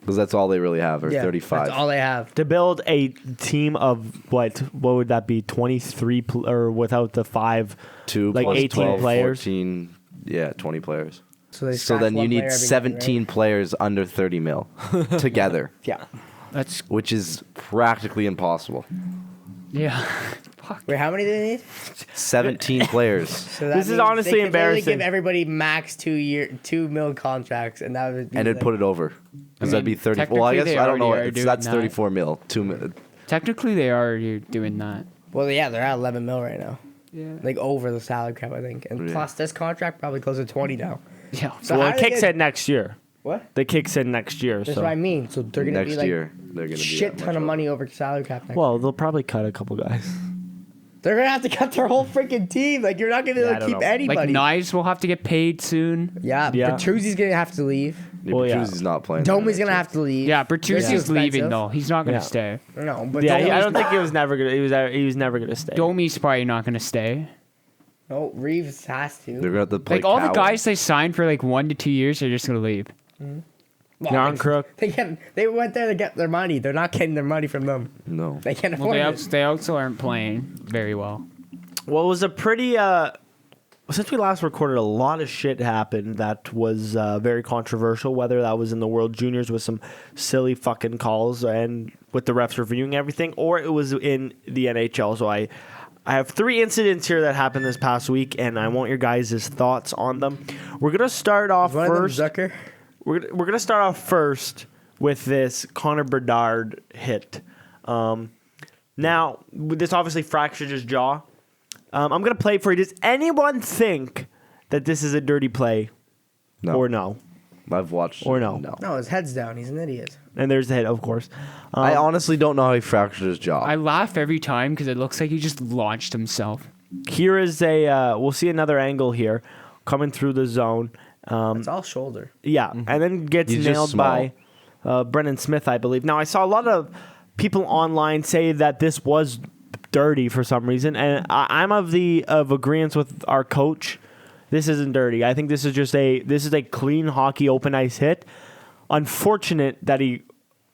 Because that's all they really have, or 35. That's all they have. to build a team of what would that be? 23 or without the 5, 2 like plus 18 12, players. 14, 20 players. So So then you need 17 Game, players under 30 mil together, right? Yeah. That's which is practically impossible. yeah. Wait, how many do they need? 17 players. So that This is means honestly they could literally embarrassing. Give everybody max 2 mil contracts, and that would be And it'd like- put it over. Because that'd be 30. Well, I technically guess, they I don't know. already are doing That's that. 34 mil. Technically, they are doing that. Well, yeah, they're at 11 mil right now, Yeah. like over the salary cap, I think, and Yeah. plus this contract probably close to 20 now. Yeah. So well, how it do they kicks get- in next year. What? The kicks in next year. That's So. what I mean. So they're gonna Next be like year, they're going to be shit that ton of much money over salary cap. Next Well, year. they'll probably cut a couple guys. They're gonna have to cut their whole freaking team. Like you're not gonna be Yeah, I able to don't keep know. anybody. Like Knives will have to get paid soon. Yeah, Yeah. Bertuzzi's gonna have to leave. Yeah, Well, but yeah. Bertuzzi's not playing. Domi's gonna have to leave. Yeah, They're too Bertuzzi's leaving expensive. though. He's not gonna Yeah. stay. No, but Yeah, Domi's I don't think he was never gonna. He was never gonna stay. Domi's probably not gonna stay. No, Reeves has to. They're going to have to play Like all the Cowan. guys they signed for like 1 to 2 years are just gonna leave. Well, Yarn they- Crook. They went there to get their money. They're not getting their money from them. No. They can't Well, afford it. they also aren't playing very well. Well, it was a pretty. Since we last recorded, a lot of shit happened that was very controversial. Whether that was in the World Juniors with some silly fucking calls and with the refs reviewing everything, or it was in the NHL. So I have 3 incidents here that happened this past week, and I want your guys' thoughts on them. We're gonna start off One of them first. Zucker. We're gonna start off first with this Connor Bedard hit. Now, this obviously fractured his jaw. I'm gonna play it for you. Does anyone think that this is a dirty play, No. or no? I've watched. Or no. No, his head's down. He's an idiot. And there's the hit, of course. I honestly don't know how he fractured his jaw. I laugh every time because it looks like he just launched himself. Here is a. We'll see another angle here, coming through the zone. It's all shoulder. Yeah, and then gets He's just nailed small. by Brendan Smith, I believe. Now, I saw a lot of people online say that this was dirty for some reason, and I'm of agreement with our coach. This isn't dirty. I think this is just a clean hockey open ice hit. Unfortunate that he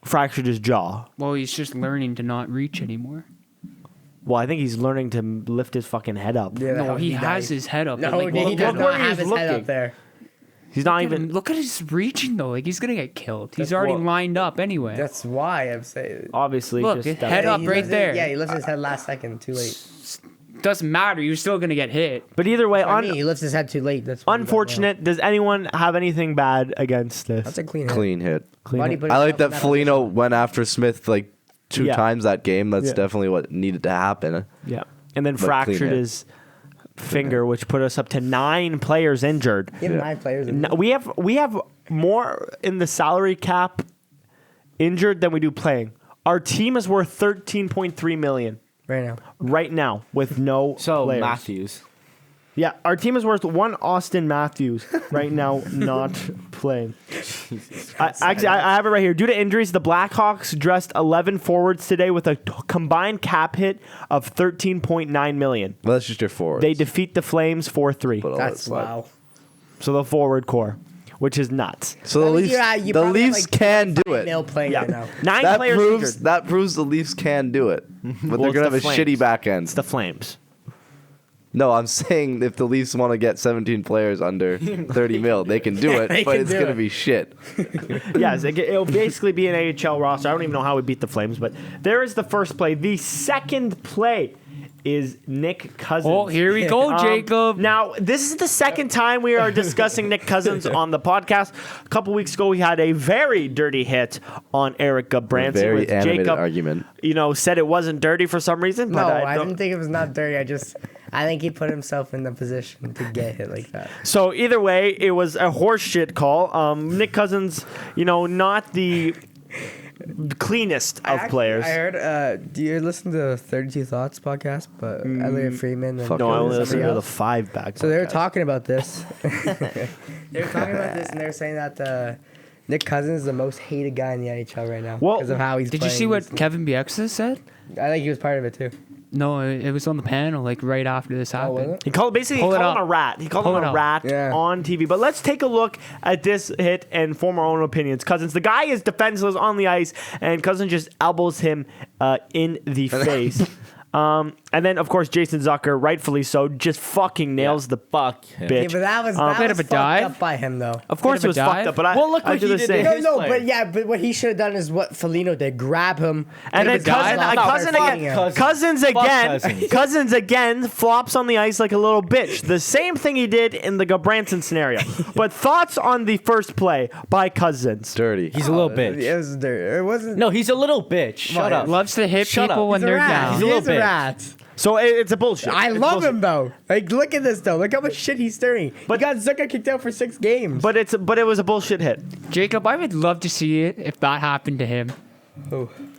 fractured his jaw. Well, he's just learning to not reach anymore. Well, I think he's learning to lift his fucking head up. Yeah, No, he has does. his head up. No, but, like, he look does at- where not have he's his head looking. up there. He's not look at him- even. Look at his reaching though. Like he's gonna get killed. He's That's already what- lined up anyway. That's why I'm saying. Obviously, Look, just his head up he right lifted- there. Yeah, he lifted his head last second. Too late. Doesn't matter. You're still gonna get hit. But either way, I mean, he lifts his head too late. That's why he got unfortunate. Does anyone have anything bad against this? nailed. That's a clean hit. Clean hit. Clean Why'd he hit. put I like that himself in Foligno position? went after Smith like 2 Yeah. times that game. That's Yeah. definitely what needed to happen. Yeah, and then But clean fractured hit. his finger, which put us up to 9 players injured. He had Yeah. 9 players. in No, it. we have more in the salary cap injured than we do playing. Our team is worth 13.3 million right now. right now with no So players. Matthews. Yeah, our team is worth 1 Austin Matthews right now, not playing. Actually, I have it right here. Due to injuries, the Blackhawks dressed 11 forwards today with a combined cap hit of 13.9 million. Well, that's just your forwards. They defeat the Flames 4-3. But I'll let it That's slide. wow. So the forward core, which is nuts. So the That means Leafs, you the probably have, Leafs like, can do 5 it. mil playing right now. 9 That players proves injured. the Leafs can do it. But Well, they're it's gonna the have a Flames. shitty back end. It's the Flames. No, I'm saying if the Leafs want to get 17 players under 30 mil, they can do it, They but can it's do going to it. be shit. Yes, it'll basically be an AHL roster. I don't even know how we beat the Flames, but there is the first play. The second play is Nick Cousins. Oh, here we go, Jacob. Now, this is the second time we are discussing Nick Cousins on the podcast. A couple weeks ago, he had a very dirty hit on Eric Gudbranson. Very with animated Jacob, argument. said it wasn't dirty for some reason. No, But I don't- didn't think it was not dirty. I think he put himself in the position to get hit like that. So either way, it was a horseshit call. Nick Cousins, not the cleanest of players. I heard. Do you listen to the 32 Thoughts podcast? But Elliot Freeman. And Fuck No, I only somebody listen to the else? 5 back. So they were talking about this. They were talking about this, and they were saying that Nick Cousins is the most hated guy in the NHL right now Well, because of how he's. Did you playing see what recently. Kevin Bieksa said? I think he was part of it too. No, it was on the panel like right after this was happened. it? He called Pull it him up. a rat. He called Pull him it a up. rat Yeah. on TV. But let's take a look at this hit and form our own opinions. Cousins, the guy is defenseless on the ice, and Cousins just elbows him in the face. And then, of course, Jason Zucker, rightfully so, just fucking nails the Fuck him. bitch. Yeah, but that was Bit of a fucked dive. up by him though. Of course, it Bit was of a fucked dive. up. But Well, look I what do he the did same. to No, his no, player. but what he should have done is what Foligno did: grab him, And then get his Cousins, gloves off, Cousins, start again, fighting him. Cousins Fuck again, Cousins. Cousins again flops on the ice like a little bitch. The same thing he did in the Gudbranson scenario. But thoughts on the first play by Cousins? Dirty. He's a little bitch. It was dirty. It wasn't. No, he's a little bitch. Shut up. Loves to hit Shut people up. when He's a they're rat. down. He's a He little is a bitch. rat. So it's a bullshit. I It's love bullshit. him though. Like, look at this though. Look how much shit he's stirring. But he got Zucker kicked out for 6 games. But it was a bullshit hit. Jacob, I would love to see it if that happened to him.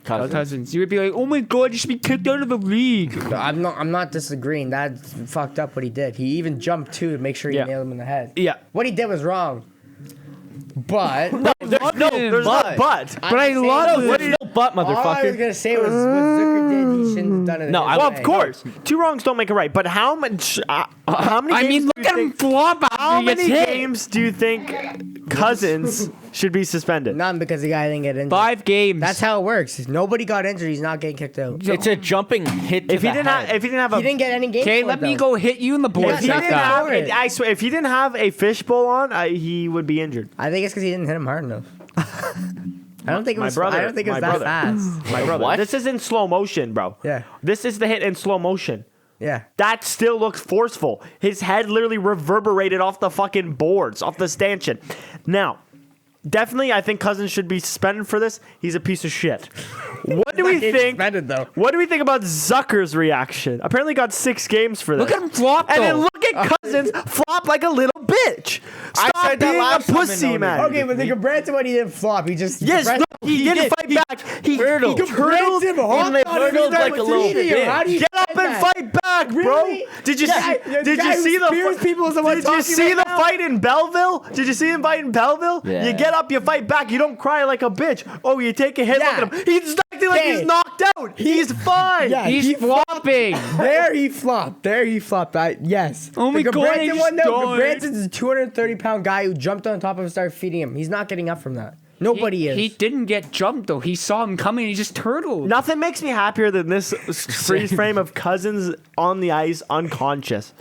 Cousins. Cousins, you would be like, "Oh my God, you should be kicked out of the league." No, I'm not disagreeing. That's fucked up what he did. He even jumped too to make sure he Yeah. nailed him in the head. Yeah. What he did was wrong. But There's no but. But I love There's no butt, all I was motherfucker. gonna say was what Zucker did. He shouldn't have done it. No, his Well, way. of course, 2 wrongs don't make a right. But how much? How many? I games mean, do look you at him think- flop after How he gets many hit. games do you think Cousins should be suspended? None because the guy didn't get injured. 5 games. That's how it works. If nobody got injured, he's not getting kicked out. It's a jumping hit to If he the didn't head. have, if he didn't have He a, didn't get any games. Okay, for let it, me though. go hit you in the if boards he Yeah, didn't like yeah. that. have, I swear, if he didn't have a fishbowl on, he would be injured. I think it's because he didn't hit him hard enough. I don't think it My was. brother- I don't think it was my that brother. fast. My brother, What? this is in slow motion, bro. Yeah. This is the hit in slow motion. Yeah. That still looks forceful. His head literally reverberated off the fucking boards, off the stanchion. Now, definitely, I think Cousins should be suspended for this. He's a piece of shit. What do we Not getting think? suspended, though. What do we think about Zucker's reaction? Apparently, got 6 games for this. Look at him flop, And then though. look at Cousins flop like a little bitch. I Stop said that being a last time in pussy, no man. need. Okay, but the Gudbranson one, he didn't flop. He just Yes, Gudbranson- no, he didn't fight back. He turtled. Gudbranson hopped on him, turtled he started like a little feeding him. bitch. How do you Get up defend and that? fight back, Really? bro. Did you Yeah, see? the Did guy you who see the? spears people is the one Did you talking see right the now? fight in Belleville? Did you see him fight in Belleville? Yeah. You get up, you fight back. You don't cry like a bitch. Oh, you take a hit. Yeah. Look at him. He's acting like he's Okay. knocked out. He's fine. Yeah. He's He flopping. There he flopped. Yes. Oh my the God, I Gudbranson just one, though. died. Gudbranson's a 230-pound guy who jumped on top of him and started feeding him. He's not getting up from that. Nobody is. He didn't get jumped though. He saw him coming. He just turtled. Nothing makes me happier than this freeze frame of Cousins on the ice unconscious.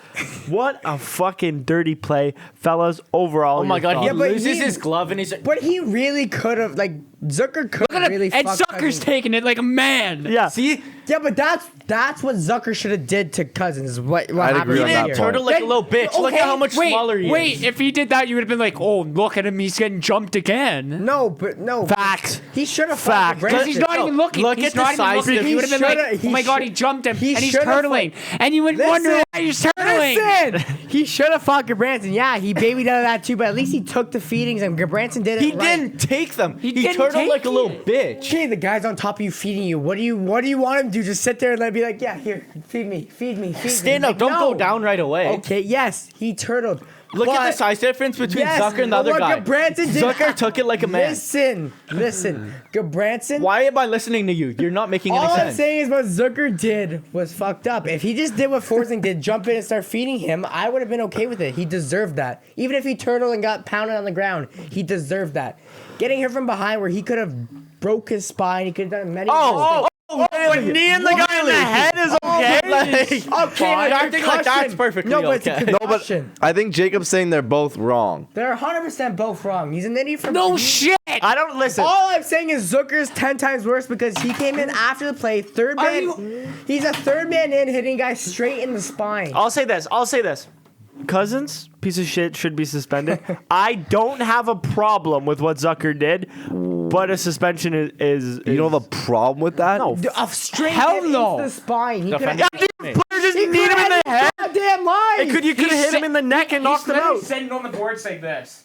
What a fucking dirty play, fellas. Overall, Oh my your god, he thoughts? but loses he- his glove and he's like, But he really could have, like, Zucker could Look at have him. really And fucked Zucker's Cousins. taking it like a man. Yeah. see? Yeah, but that's what Zucker should have did to Cousins. What I'd happened agree on right that here. point. Turtle like a little bitch. Look okay, at how much Wait, smaller he wait. is. If he did that, you would have been like, "Oh, look at him. He's getting jumped again." No, but no. Facts. He should have Fact. fought Because he's not even looking. Look He's at the not even size looking. difference. He would have been like, He "Oh my god, should- he jumped him, he and he's should've turtling," and you would wonder Listen. why he's turtling. Listen, he should have fought Gudbranson. Yeah, he babied out of that too, but at least he took the feedings and Gudbranson did it. He right. didn't take them. He didn't turtled take like a little it. bitch. Okay, the guy's on top of you feeding you. What do you want him to do? Just sit there and let be like, yeah, here, feed me, feed me, feed me. Stand up. Like, Don't no. go down right away. Okay, yes, he turtled. Look at But- the size difference between Yes, Zucker and the other what guy. Gudbranson did- Zucker took it like a man. Listen, Gudbranson. Why am I listening to you? You're not making any All I'm sense. saying is what Zucker did was fucked up. If he just did what Forsling did, jump in and start feeding him, I would have been okay with it. He deserved that. Even if he turtled and got pounded on the ground, he deserved that. Getting hit from behind where he could have broke his spine, he could have done many Oh, a knee in the guy in the head is okay. like, acting like that's perfectly No, but it's a okay. No, but concussion. I think Jacob's saying they're both wrong. They're 100% both wrong. He's an idiot from No shit. I don't listen. All I'm saying is Zucker's 10 times worse because he came in after the play, third man. He's a third man in, hitting guys straight in the spine. I'll say this. Cousins, piece of shit, should be suspended. I don't have a problem with what Zucker did, but a suspension is You don't have a problem with that? No. A straight Hell hit no. into the spine. He Defender. could Yeah, the player just need him in the head. Goddamn life. You could have hit him in the neck and knocked him out. He's sitting on the boards like this.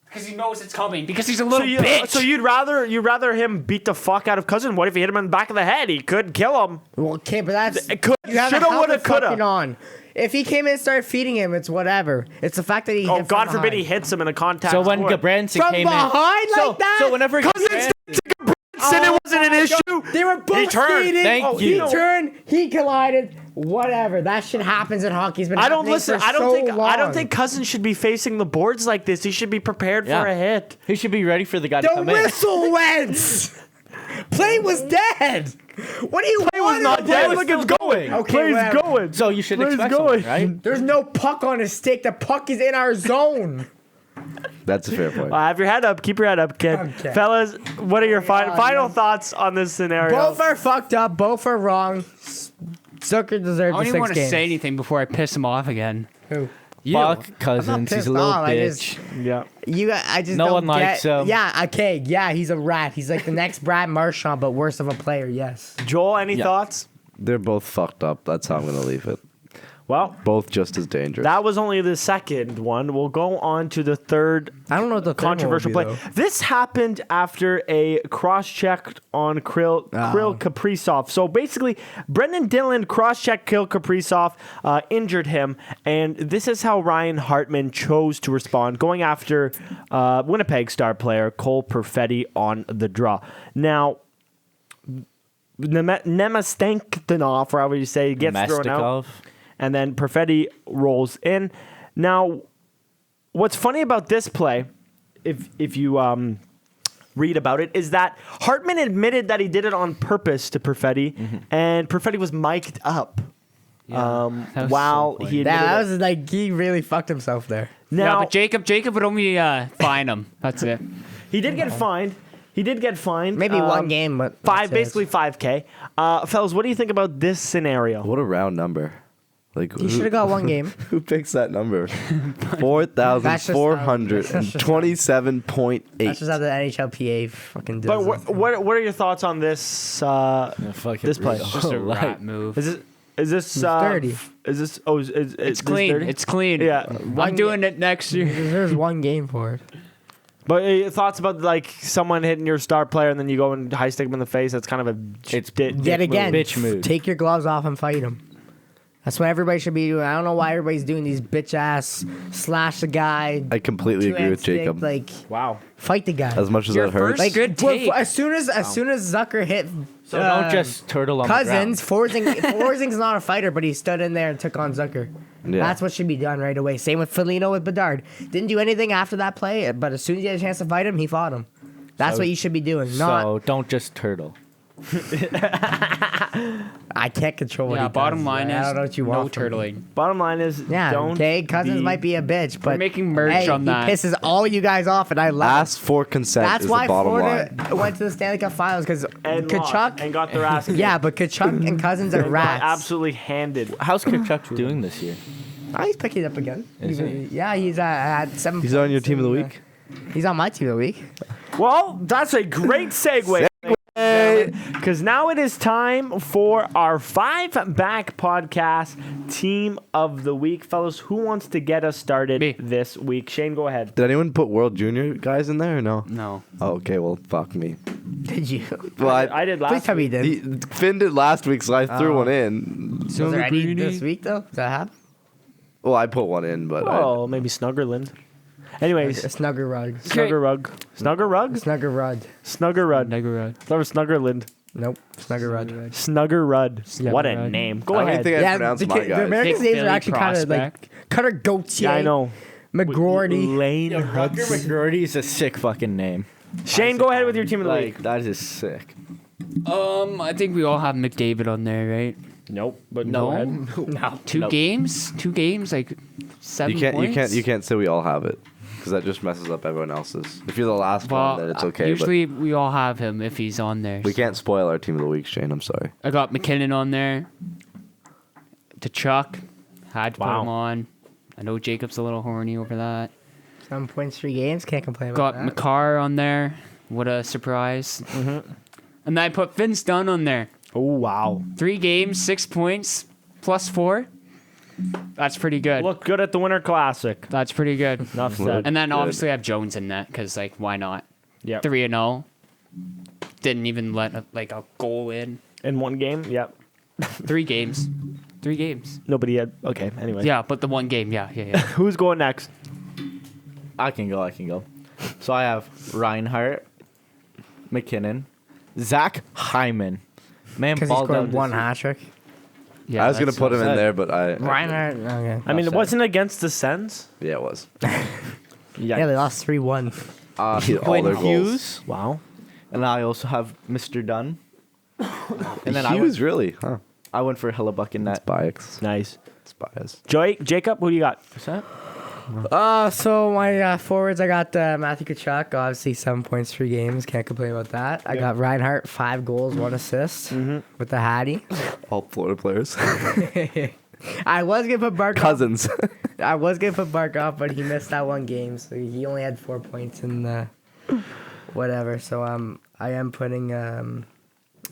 Because he knows it's coming. Because he's a little bitch. So you'd rather him beat the fuck out of Cousins? What if he hit him in the back of the head? He could kill him. Well, okay, but that's It could, you have shoulda, a woulda, woulda, coulda. fucking on. If he came in and started feeding him, it's whatever. It's the fact that he. Oh, hit God from forbid he behind. hits him in a contact. So when sport. Gabranson From came behind in, like that? so whenever Cousins Gabranson, took a Brinson, it wasn't an issue. They were both He turned. skating. Thank He you. turned. He collided. Whatever. That shit happens in hockey. It's been I don't happening listen. for I don't so think. I long. don't think Cousins should be facing the boards like this. He should be prepared for a hit. he should be ready for the guy to The come in. whistle went. Play was dead. What do you Play was want? not dead. was Look, still it's going. going. Okay, Play's whatever. going. So you should Play's expect going. something, right? There's no puck on his stick. The puck is in our zone. That's a fair point. Have your head up. Keep your head up, kid. Okay. Fellas, what are your final man. thoughts on this scenario? Both are fucked up. Both are wrong. Zucker deserves I the don't even 6 want to games. say anything before I piss him off again. Who? You. Fuck Cousins. He's pissed a little off, I bitch. Yeah. I just No don't one likes get. him. Yeah, okay, yeah, he's a rat. He's like the next Brad Marchand, but worse of a player. Yes. Joel, any Yeah. thoughts? They're both fucked up. That's how I'm going to leave it. Well, Both just as dangerous. that was only the second one. We'll go on to the third I don't know what the third one controversial would play. be, though. This happened after a cross-check on Kirill Kaprizov. So basically, Brendan Dillon cross-checked Kirill Kaprizov, injured him, and this is how Ryan Hartman chose to respond, going after Winnipeg star player Cole Perfetti on the draw. Now, Nemastenkinov, or however you say, gets thrown out. Mestikov. And then Perfetti rolls in. Now, what's funny about this play, if you read about it, is that Hartman admitted that he did it on purpose to Perfetti, and Perfetti was mic'd up. that was While so funny. he admitted Yeah, that it. was like he really fucked himself there. Now, but Jacob would only fine him. That's it. he did get fined. Maybe one game, but basically 5K. Fellas, what do you think about this scenario? What a round number. Like He should have got one game. Who picks that number? That's just how 4,427.8. That's just how the NHLPA fucking does. But it. what are your thoughts on this this play? It's just a rat move. Is this dirty. Is this is It's this clean. dirty? It's clean. Yeah. I'm doing it next He year. deserves one game for it. But thoughts about like someone hitting your star player and then you go and high stick him in the face? That's kind of a It's Yet again, bitch move. take your gloves off and fight him. That's what everybody should be doing. I don't know why everybody's doing these bitch ass slash the guy. I completely agree with two-hand Jacob. stick, like wow. fight the guy. As much as Your that hurts. first good Well, take. as soon as Zucker hit So don't just turtle on Cousins, the Forsing's not a fighter, but he stood in there and took on Zucker. Yeah. That's what should be done right away. Same with Foligno with Bedard. Didn't do anything after that play, but as soon as he had a chance to fight him, he fought him. That's what you should be doing. ground. Not So don't just turtle. I can't control what Yeah, he does. bottom line I is don't know what you no want from him. turtling. Bottom line is Yeah, don't okay. Cousins be- might be a bitch, but making merch hey, on that. He pisses all you guys off, and I love it. Ask for consent That's is why the bottom Florida line. went to the Stanley Cup Finals because and lost Kachuk. and got their ass kicked. Yeah, but Kachuk and Cousins are And got rats. absolutely handed. How's Kachuk doing this year? Oh, he's picking it up again. Is he? Yeah, he's at 7. He's on your points team of the and, week? He's on my team of the week. Well, that's a great segue. Because now it is time for our 5-back podcast team of the week. Fellas, who wants to get us started Me. this week? Shane, go ahead. Did anyone put World Junior guys in there or no? No. Oh, okay, well, fuck me. Did you? Well, I did Please last tell me week. you did. Finn did last week, so I threw Oh. one in. Was there any this week though? Does that happen? Well, I put one in, but Oh, maybe Snuggerland. Anyways, A snugger rug. Snugger Rug. Snugger Rug? Snugger rug. Snugger Rud. Negorod. That was Snuggerland. Nope. Snugger rug. Snugger Rud. What a Rud. name. Go I don't ahead. think I Yeah, pronounced the, my the guys. Americans' Big names are Philly actually kind of like prospect. Cutter Gauthier. Yeah, I know. McGroarty. Lane Roger Hudson. McGroarty is a sick fucking name. Shane, go ahead with your team of the Like week. that is sick. I think we all have McDavid on there, right? Nope. But No. go ahead. No. Two Nope. games, like 7 points. You can't say we all have it because that just messes up everyone else's. If you're the last Well, one, then it's okay. usually we all have him if he's on there. but we can't spoil our team of the week, Shane. I'm sorry. I got McKinnon on there. To Chuck, had to put Wow. him on. I know Jacob's a little horny over that. 7 points, 3 games. Can't complain about Got that. McCarr on there. What a surprise. Mm-hmm. And then I put Vince Dunn on there. Oh, wow. 3 games, 6 points, +4. That's pretty good. Look good at the Winter Classic. That's pretty good. Enough said. And then Good. obviously I have Jones in that because, like, why not? Yep. 3-0. Didn't even let a goal in. In one game? Yep. 3 games. 3 games. Nobody had. Okay, anyway. Yeah, but the one game, yeah. Who's going next? I can go. So I have Reinhardt, McKinnon, Zach Hyman. Man, Because he balled out scored this one week. hat trick. Yeah, I was gonna that's put him in upset. there, but I Reinhardt. Okay. I mean, it Upset. wasn't against the Sens. yeah, it was. Yeah, they lost 3-1. All Quinn their goals. Hughes, Wow. and I also have Mr. Dunn. And then Hughes, really? Huh? I went for Hellebuck in that. Bias. Nice. It's bias. Jacob, who do you got? Percent? So my forwards, I got Matthew Tkachuk, obviously 7 points, 3 games. Can't complain about that. I got Reinhardt, 5 goals, 1 assist with the Hattie. All Florida players. I was gonna put Barkov. Cousins. I was gonna put Barkov, but he missed that one game, so he only had 4 points in the whatever. So I am putting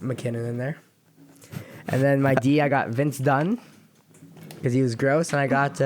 McKinnon in there, and then my D, I got Vince Dunn because he was gross, and I got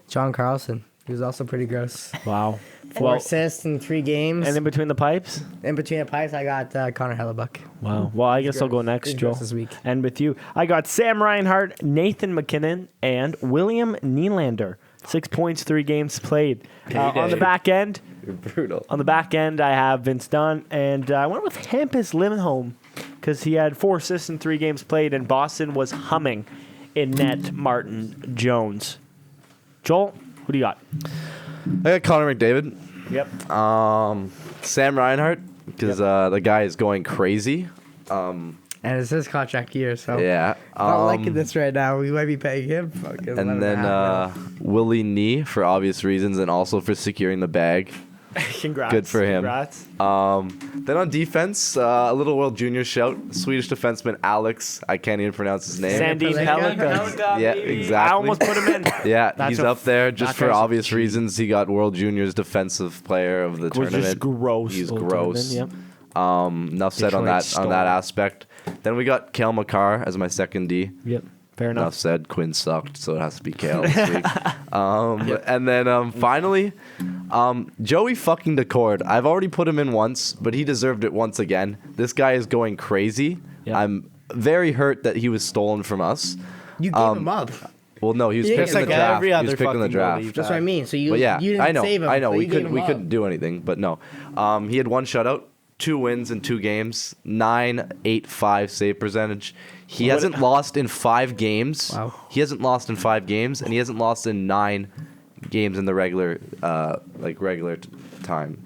John Carlson. He was also pretty gross. Wow. 4 assists in 3 games. And in between the pipes? In between the pipes, I got Connor Hellebuck. Wow. Well, I guess I'll go next, He's Joe. gross this week. And with you, I got Sam Reinhart, Nathan McKinnon, and William Nylander. 6 points, 3 games played. On the back end, You're brutal. I have Vince Dunn, and I went with Hampus Lindholm because he had 4 assists in 3 games played, and Boston was humming in net Martin Jones. Joel, who do you got? I got Connor McDavid. Yep. Sam Reinhart, because the guy is going crazy. And it's his contract year, so Yeah. not liking this right now. We might be paying him. Fucking And then 11.5 Willie Nee for obvious reasons, and also for securing the bag. Congrats. Good for him. Congrats. Then on defense, a little World Junior shout. Swedish defenseman Alex. I can't even pronounce his name. Sandy Pelika. Pelika. Yeah, baby. exactly. I almost put him in. Yeah, That's he's a- up there just that for guy's a obvious G. reasons. He got World Juniors Defensive Player of the Was tournament. just gross. He's the whole gross. tournament, Enough said on Detroit that Storm. aspect. Then we got Kale McCarr as my second D. Yep. Yep. Fair Enough enough. said. Quinn sucked, so it has to be Kale this week. And then finally, Joey fucking Decord. I've already put him in once, but he deserved it once again. This guy is going crazy. Yeah. I'm very hurt that he was stolen from us. You gave him up. Well, no, he was Yeah, picked it's in like the draft. every He other was picked in the fucking draft. goalie. That's what I mean. So you, But yeah, you didn't I know, save him. I know. but We you gave couldn't, him up. couldn't do anything, but no. He had 1 shutout, 2 wins in 2 games, 9.85 save percentage. He What- hasn't lost in 5 games. Wow. He hasn't lost in 5 games, and he hasn't lost in 9 games in the regular, time.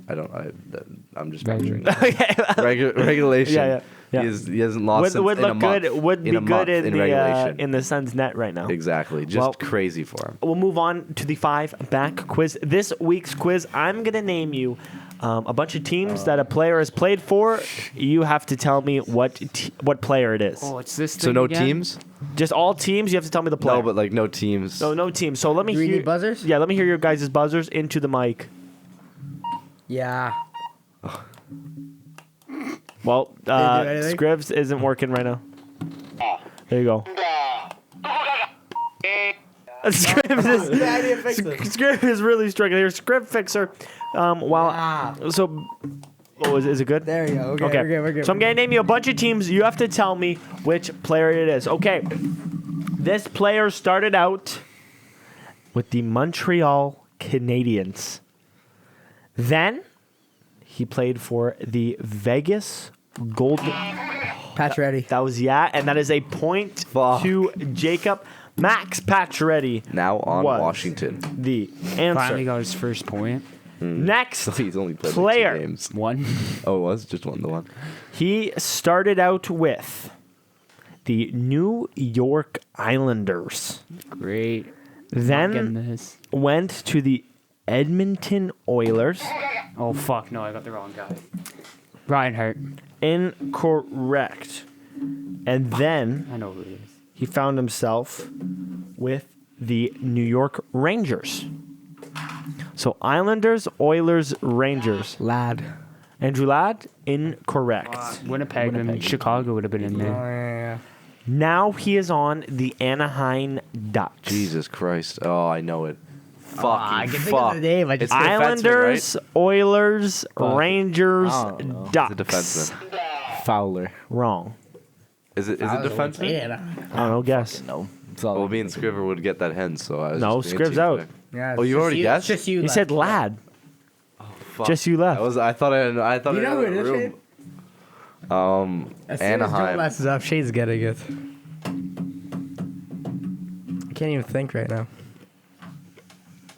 I'm just picturing regulation. Yeah. He hasn't lost Would in a look month. good. Would in be a month good in regulation. in the Suns net right now. Exactly. Just Well- crazy for him. We'll move on to the 5 back quiz. This week's quiz, I'm gonna name you a bunch of teams that a player has played for. You have to tell me what player it is. Oh, it's this So thing no again? teams? Just all teams. You have to tell me the player. No, but like no teams. no teams. So let me Do we hear. need buzzers? Yeah, let me hear your guys' buzzers into the mic. Yeah. Well, Did they do anything? Scribs isn't working right now. There you go. Scribs is, Scrib is really struggling here. Scrib fixer. So, is it good? There you go. Okay, Okay. we're good. So I'm gonna name you a bunch of teams. You have to tell me which player it is. Okay. This player started out with the Montreal Canadiens. Then he played for the Vegas Golden. Patch ready. That was and that is a point Fuck. to Jacob. Max Pacioretty, Now on Was. Washington. the Finally answer. got his first point. Next, He's only played Player. Like 2 games. 1. Oh, it was just 1 to 1. he started out with the New York Islanders. Great. Then Getting this. went to the Edmonton Oilers. Oh fuck! No, I got the wrong guy. Ryan Hart. Incorrect. And then I know who it is. he found himself with the New York Rangers. So Islanders, Oilers, Rangers. Lad. Andrew Ladd, incorrect. Winnipeg and Chicago would have been in there. Yeah. Now he is on the Anaheim Ducks. Jesus Christ. Oh, I know it. I Fucking can think of fuck. the name. I just It's the defenseman, Islanders, Oilers, Fuck. Rangers, I don't know. Ducks. It's a defenseman. Fowler. Wrong. Is it defenseman? Yeah. I don't know. Guess. No. It's all Well, me and Scriver would get that hen, so I was No, just being a Scriv's team out. player. Yeah, Oh, you already guessed? It's just you. He left. said Ladd. Fuck. Just you left. I thought I You know who it is, Shane? As soon as Joel Anaheim. messes up, Shane's getting it. I can't even think right now.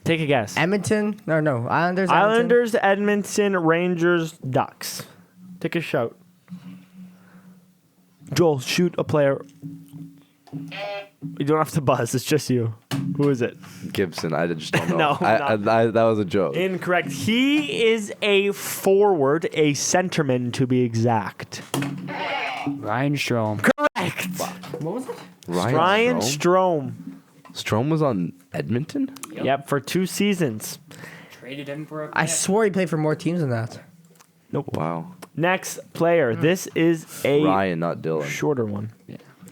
Take a guess. Edmonton? No. Islanders. Islanders, Edmonton, Rangers, Ducks. Take a shout. Joel, shoot a player. You don't have to buzz. It's just you. Who is it? Gibson. I just don't know. No, I, that was a joke. Incorrect. He is a forward, a centerman to be exact. Ryan Strome. Correct. What was it? Ryan Strome? Strome. Strome was on Edmonton? Yep, for 2 seasons. Traded him for a. I swore he played for more teams than that. Wow. Next player. This is a Ryan, not Dylan. shorter one.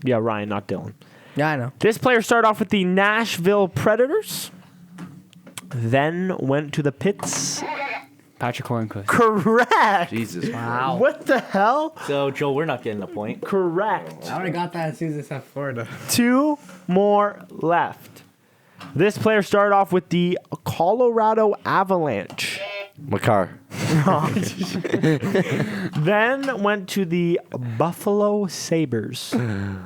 Yeah, Ryan, not Dylan. Yeah, I know. This player started off with the Nashville Predators, then went to the Pits. Patrick Hornquist. Correct. Jesus. Wow. What the hell? So, Joel, we're not getting a point. Correct. I would have got that as soon as I left Florida. 2 more left. This player started off with the Colorado Avalanche, Makar. then went to the Buffalo Sabres.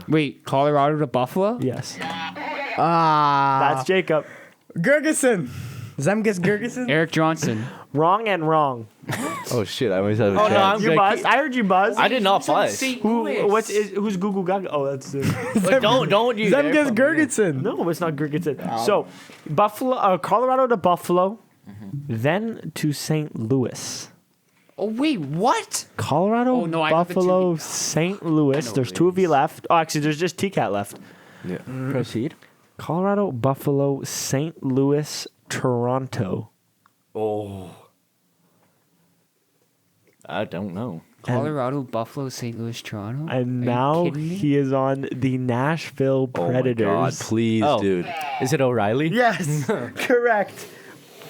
Wait, Colorado to Buffalo? Yes. Ah. That's Jacob. Gergeson. Zemgus Gergeson? Eric Johnson. Wrong and wrong. Oh, shit. I always have a Oh, no, chance. I'm You good. buzzed. I heard you buzz. I did not buzz. Who's Google Gaga? Oh, that's But don't you dare Zemgus come Gergeson. no, it's not Gergensen. So, Buffalo, Colorado to Buffalo, then to St. Louis. Oh wait, what? Colorado, Oh, no, I got the Buffalo, two. St. Louis. know There's who 2 it of you is. left. Oh, actually, there's just T-Cat left. Yeah. here. Proceed. Colorado, Buffalo, St. Louis, Toronto. Oh. I don't know. Colorado, Buffalo, St. Louis, Toronto. Are And you now kidding me? he is on the Nashville Oh, my Predators. God. Please, Oh. dude. Is it O'Reilly? Yes, correct.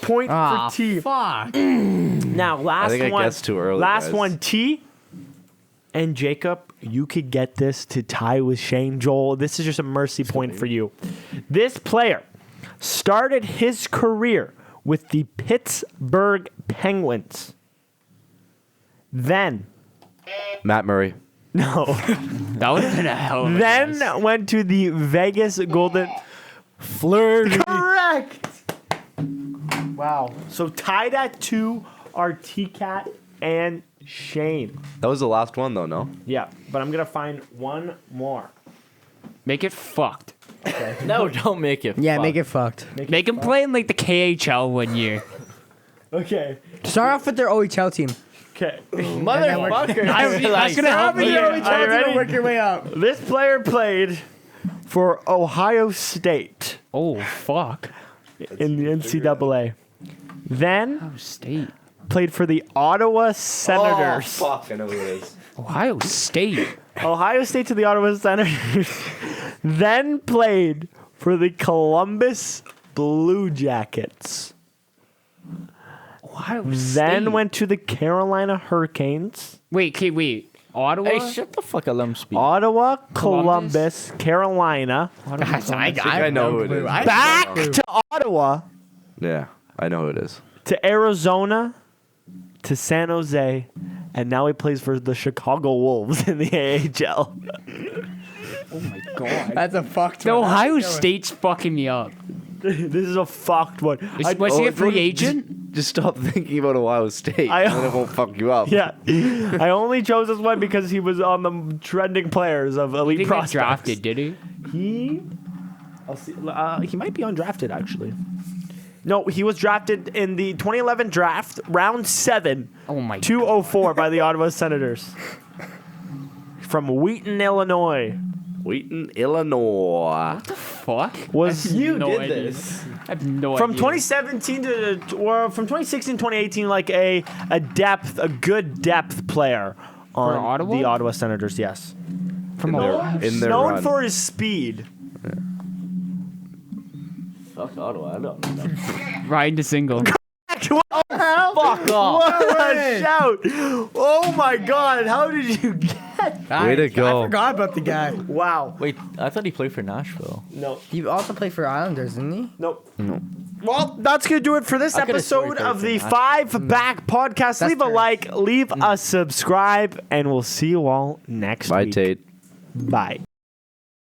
Point Ah, for T. fuck. Now, last I think one. I guessed too early. Last guys. one, T. And Jacob, you could get this to tie with Shane. Joel, this is just a mercy point for you. This player started his career with the Pittsburgh Penguins. Then, Matt Murray. no, That would have been a hell of a guess. then went to the Vegas Golden. Flirty. Correct. Wow. So tied at 2 are T-Cat and Shane. That was the last one, though, no? Yeah, but I'm gonna find one more. Make it fucked. No, don't make it. Yeah, fuck. make it fucked. Make him play in like the KHL one year. Okay. Start off with their OHL team. Okay. Motherfucker. I was gonna help me you. here. Are you ready? Work your way up. This player played for Ohio State Oh fuck. in the NCAA. Then Ohio State. played for the Ottawa Senators. Oh, fuck. I know who it is. Ohio State. Ohio State to the Ottawa Senators. Then played for the Columbus Blue Jackets. Ohio Then State. went to the Carolina Hurricanes. Wait. Ottawa. Hey, shut the fuck up. Let him speak. Ottawa, Columbus? Carolina, Carolina. I know who it is. Back to Ottawa, Yeah, I know who it is. to Arizona, to San Jose, and now he plays for the Chicago Wolves in the AHL. Oh my god. That's a fucked The one. Ohio State's fucking me up. This is a fucked one. Was he a free agent? Just stop thinking about Ohio State, I- and then it won't fuck you up. Yeah, I only chose this one because he was on the trending players of He elite didn't get prospects. drafted, did he? I'll see. He might be undrafted actually. No, he was drafted in the 2011 draft, round 7, Oh my 204 by the Ottawa Senators from Wheaton, Illinois. Wheaton, Illinois. fuck? Was You No did idea. this. I have no from idea. 2017 or from 2016 2018 like a good depth player on Ottawa? the Ottawa Senators. Yes, From in their known run. for his speed. Fuck Ottawa. I don't know. Ryan DeSingle. Fuck off! What a shout! Oh my God! How did you get? Way to go. I forgot about the guy. Wow! Wait, I thought he played for Nashville. No, He also played for Islanders, didn't he? nope. Well, that's gonna do it for this I could've swore he episode of played the for Five Back Podcast. That's Leave a true. like, leave a subscribe, and we'll see you all next Bye, week. Tate. Bye.